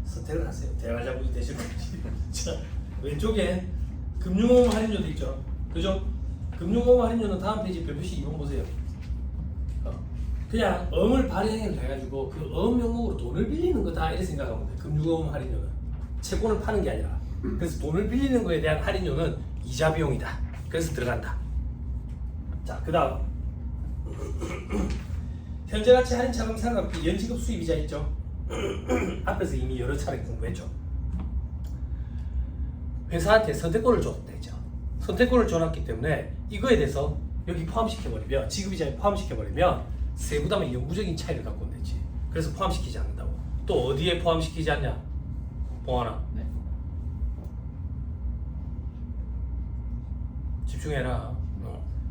선택을 하세요. 대갈자분이 되실 건지. 자, 왼쪽에 금융보험 할인료도 있죠. 그죠? 금융보험 할인료는 다음 페이지 별표시 2번 보세요. 그냥 어음을 발행을 해가지고 그 어음 명목으로 돈을 빌리는 거다 이렇게 생각하면 돼. 금융보험 할인료는 채권을 파는 게 아니라. 그래서 돈을 빌리는 거에 대한 할인료는 이자 비용이다. 그래서 들어간다. 자, 그 다음 현재가치 할인 차감 상각비 연지급 수입이자 있죠. 앞에서 이미 여러 차례 공부했죠. 회사한테 선택권을 줬대죠. 선택권을 줘놨기 때문에 이거에 대해서 여기 포함시켜버리면 지급이자에 포함시켜버리면 세부담의 영구적인 차이를 갖고 온댔지. 그래서 포함시키지 않는다고. 또 어디에 포함시키지 않냐? 봉하나 네. 집중해라.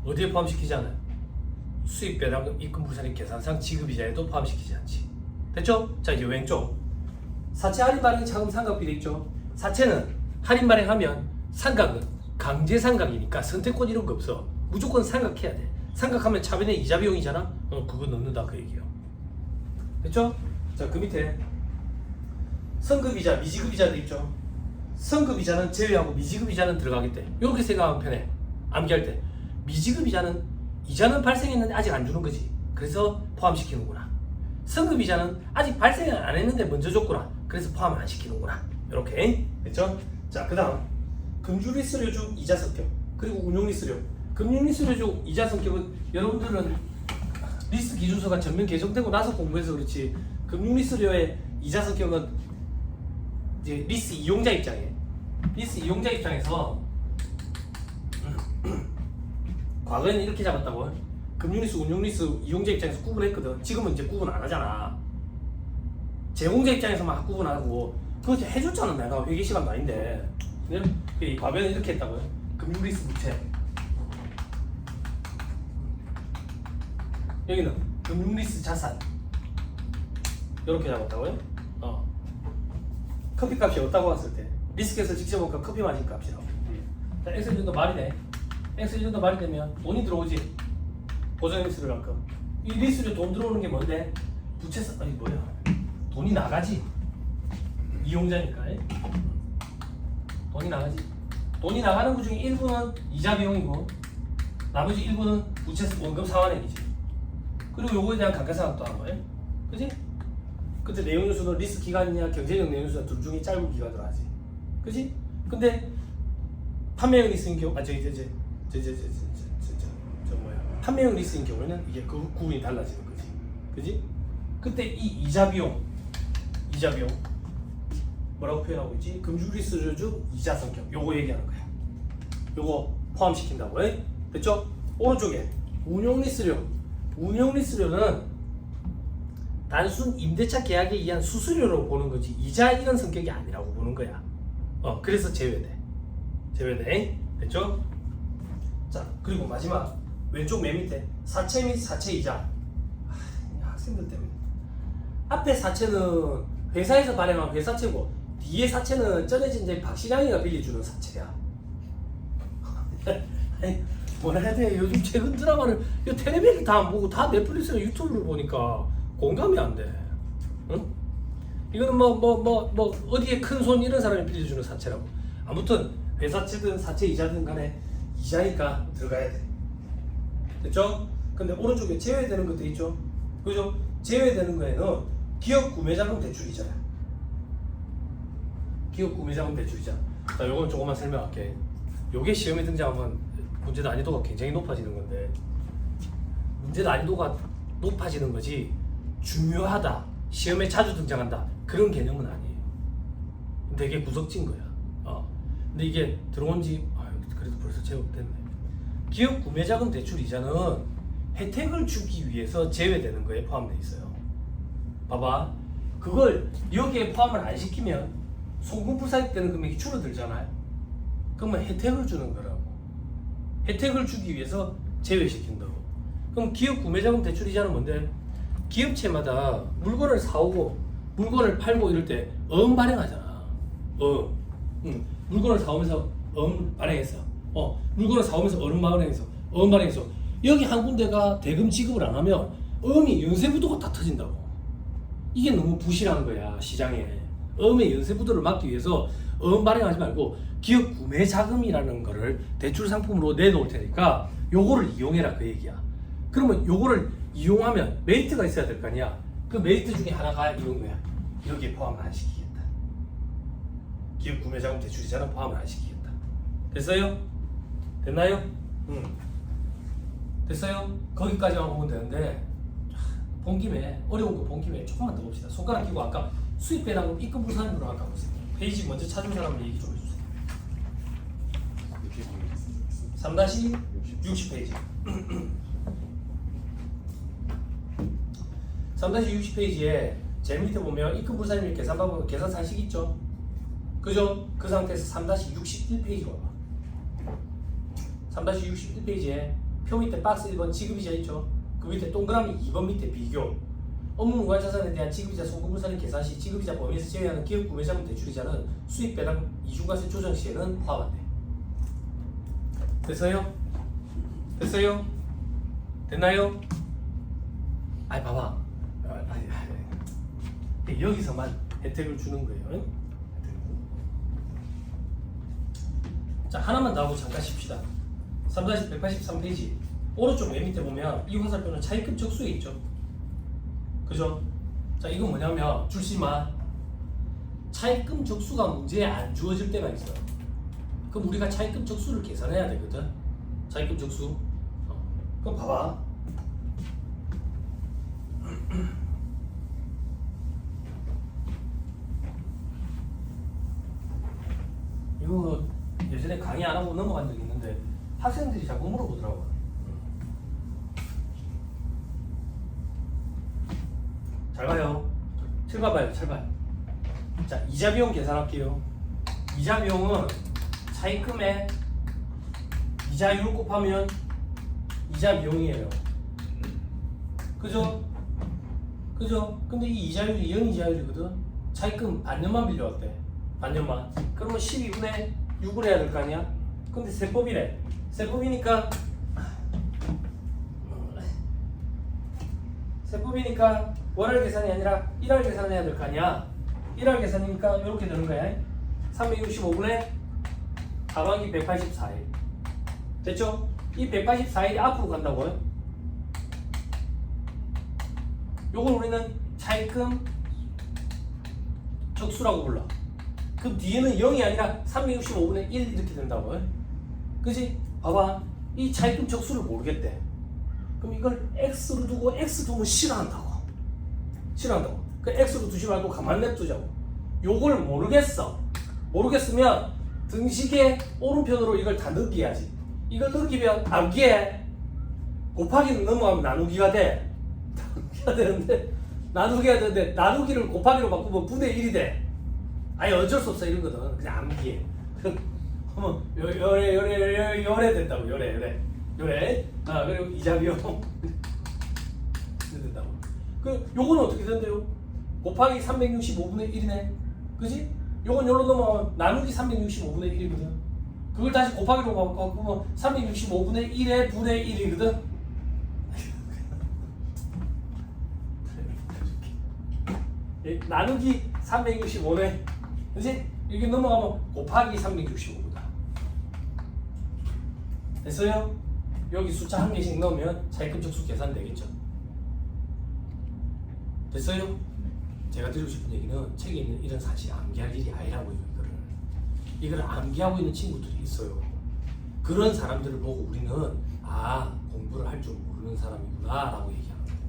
어디에 포함시키지 않아요? 수입 배당금 입금 불산입 계산상 지급이자에도 포함시키지 않지. 됐죠? 자, 이제 왼쪽 사채 할인 발행 차금 상각비 돼 있죠. 사채는 할인 발행하면 상각은 강제 상각이니까 선택권 이런 거 없어. 무조건 상각해야 돼. 상각하면 차변의 이자 비용이잖아. 그거 넣는다 그 얘기예요. 됐죠? 자, 그 밑에 선급이자 미지급이자 돼 있죠. 선급이자는 제외하고 미지급이자는 들어가겠대. 이렇게 생각하면 편해. 암기할 때 미지급이자는 이자는 발생했는데 아직 안 주는 거지. 그래서 포함시키는구나. 선급이자는 아직 발생을 안 했는데 먼저 줬구나. 그래서 포함을 안 시키는구나. 이렇게 됐죠? 자, 그 다음 금융리스료주 이자 성격 그리고 운용리스료. 금융리스료주 이자 성격은 여러분들은 리스 기준서가 전면 개정되고 나서 공부해서 그렇지. 금융리스료의 이자 성격은 이제 리스 이용자 입장에서 과거에는 이렇게 잡았다고. 금융리스, 운용리스 이용자 입장에서 구분했거든. 지금은 이제 구분 안 하잖아. 제공자 입장에서만 구분 안 하고 그거 이제 해줬잖아. 내가 회계 시간도 아닌데. 근데 과거에는 이렇게 했다고요. 금융리스 부채. 여기는 금융리스 자산. 이렇게 잡았다고요. 커피값이 없다고 했을 때 리스크에서 직접 먹으니까 커피 마신 값이라고. 자, 엑셀 정도 말이 돼. 엑셀 정도 말이 되면 돈이 들어오지. 보정 리스를 할 거. 이 리스를 돈 들어오는 게 뭔데? 부채서 아니 뭐야? 돈이 나가지. 이용자니까. 돈이 나가지. 돈이 나가는 것 중에 일부는 이자 비용이고 나머지 일부는 부채서 원금 상환액이지. 그리고 요거에 대한 감가상각도 한 거예요. 그지? 그때 내용연수는 리스 기간이냐 경제적 내용연수냐 둘 중에 짧은 기간으로 하지. 그지? 근데 판매형 리스인 경우 판매형 리스인 경우에는 이게 그 구분이 달라지는 거지. 그지? 그때 이 이자 비용 뭐라고 표현하고 있지? 금융리스료주 이자 성격 요거 얘기하는 거야. 요거 포함시킨다고. 됐죠? 오른쪽에 운용리스료는 단순 임대차 계약에 의한 수수료로 보는 거지 이자 이런 성격이 아니라고 보는 거야. 그래서 제외돼. 됐죠? 자, 그리고 마지막 왼쪽 맨 밑에 사채 및 사채 이자. 학생들 때문에 앞에 사채는 회사에서 발행한 회사채고 뒤에 사채는 전해진 이제 박 시장이가 빌려주는 사채야. 아니, 뭐라 해야 돼? 요즘 최근 드라마를 텔레비를 다 안 보고 다 넷플릭스나 유튜브를 보니까 공감이 안 돼. 응? 이거는 뭐 어디에 큰 손 이런 사람이 빌려주는 사채라고. 아무튼 회사채든 사채 이자든 간에 이자니까 들어가야 돼. 됐죠? 근데 오른쪽에 제외되는 것도 있죠. 그죠? 제외되는 거에는 기업 구매자금 대출이잖아. 기업 구매자금 대출이자. 자, 요건 조금만 설명할게. 요게 시험에 등장하면 문제 난이도가 굉장히 높아지는 건데 문제 난이도가 높아지는 거지 중요하다, 시험에 자주 등장한다 그런 개념은 아니에요. 되게 구석진 거야. 근데 이게 들어온 지 그래도 벌써 제법됐네. 기업 구매자금 대출 이자는 혜택을 주기 위해서 제외되는 거에 포함되어 있어요. 봐봐, 그걸 여기에 포함을 안 시키면 송금불사입 되는 금액이 줄어들잖아요. 그러면 혜택을 주는 거라고. 혜택을 주기 위해서 제외시킨다고. 그럼 기업 구매자금 대출 이자는 뭔데? 기업체마다 물건을 사오고 물건을 팔고 이럴 때 어음 발행하잖아. 물건을 사오면서 어음 발행했어. 물건을 사오면서 어음 발행해서 여기 한 군데가 대금 지급을 안 하면 어음이 연쇄부도가 다 터진다고. 이게 너무 부실한 거야 시장에. 어음의 연쇄부도를 막기 위해서 어음 발행하지 말고 기업 구매 자금이라는 거를 대출 상품으로 내놓을 테니까 요거를 이용해라 그 얘기야. 그러면 요거를 이용하면 메리트가 있어야 될 거 아니야. 그 메리트 중에 하나가 이런 거야. 여기에 포함을 안 시키겠다. 기업 구매 자금 대출 이자는 포함을 안 시키겠다. 됐어요? 됐나요? 됐어요? 거기까지만 보면 되는데 본 김에 어려운 거 본 김에 조금만 더 봅시다. 손가락 끼고 아까 수입 배당금 입금 부산으로 아까 보세요. 페이지 먼저 찾은 사람들 얘기 좀 해주세요. 3-60페이지 3-60페이지에 제일 밑에 보면 입금 부산일 계산 방법 계산 상식 있죠? 그죠? 그 상태에서 3-61페이지로 와. 3-61페이지에 표 밑에 박스 1번 지급이자 있죠? 그 밑에 동그라미 2번 밑에 비교. 업무 무관자산에 대한 지급이자 송금분산의 계산 시 지급이자 범위에서 제외하는 기업 구매자금 대출이자는 수입 배당 이중과세 조정 시에는 포함 안 돼. 됐어요? 됐어요? 됐나요? 아니 봐봐. 여기서만 혜택을 주는 거예요. 자 하나만 더 하고 잠깐 쉽시다. 3-183페이지 오른쪽 맨 밑에 보면 이 화살표는 차입금 적수에 있죠. 그죠? 자 이건 뭐냐면 줄시만 차입금 적수가 문제에 안 주어질 때가 있어요. 그럼 우리가 차입금 적수를 계산해야 되거든. 차입금 적수. 그럼 봐봐. 이거 예전에 강의 안 하고 넘어간 적이 있는데 학생들이 자꾸 물어보더라고요. 잘 봐요. 잘 봐봐요. 잘 봐요. 자, 이자 비용 계산할게요. 이자 비용은 차입금에 이자율 곱하면 이자 비용이에요. 그죠? 그죠? 근데 이 이자율이 연이자율이거든. 차입금 반년만 빌려왔대. 반년만. 그러면 12분의 6을 해야 될 거 아니야? 근데 세법이래. 세법이니까 월할 계산이 아니라 일할 계산을 해야 될 거 아니야? 일할 계산이니까 이렇게 되는 거야. 365분의 가방이 184일. 됐죠? 이 184일이 앞으로 간다고요? 요걸 우리는 차입금 적수라고 불러. 그럼 뒤에는 0이 아니라 365분의 1 이렇게 된다고요? 그지? 봐봐. 이 차입금 적수를 모르겠대. 그럼 이걸 x로 두고 x 두면 싫어한다고. 싫어한다고. 그 x로 두지 말고 가만 냅두자고. 요걸 모르겠으면 등식의 오른편으로 이걸 다 넘겨야지. 이걸 넘기면 나누기에 곱하기는 넘어가면 나누기가 돼. 나누기가 되는데 나누기를 곱하기로 바꾸면 분의 1이 돼. 아니 어쩔 수 없어 이런 거는 그냥 암기해. 그러면 요래 된다고. 요래. 그리고 이자 비용 된다고. 그 요거는 어떻게 된대요? 곱하기 365분의 1이네. 그지? 요건 요로 넘어가면 나누기 365분의 1이거든. 그걸 다시 곱하기로 바꾸면 365분의 1의 분의 1이거든. 나누기 365네. 그치? 이렇게 넘어가면 곱하기 365보다. 됐어요? 여기 숫자 한 개씩 넣으면 차입금 적수 계산 되겠죠? 됐어요? 제가 드리고 싶은 얘기는 책에 있는 이런 사실 암기할 일이 아니라고요. 이거를 암기하고 있는 친구들이 있어요. 그런 사람들을 보고 우리는 공부를 할 줄 모르는 사람이구나 라고 얘기하는 거예요.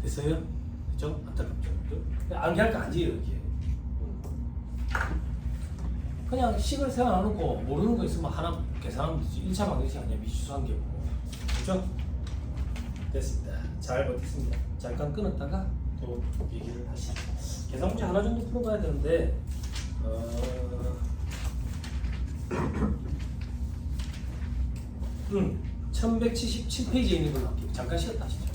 됐어요? 그죠? 안타깝죠? 암기할 거 아니에요 이게. 그냥 식을 세워놓고 모르는 거 있으면 하나 계산하면 되지. 1차 방정식 아니야. 미지수한 개고. 그죠? 됐습니다. 잘 버텼습니다. 잠깐 끊었다가 또 얘기를 다시. 계산 문제 하나 정도 풀어봐야 되는데 1177페이지에 있는 걸로 할게요. 잠깐 쉬었다 하시죠.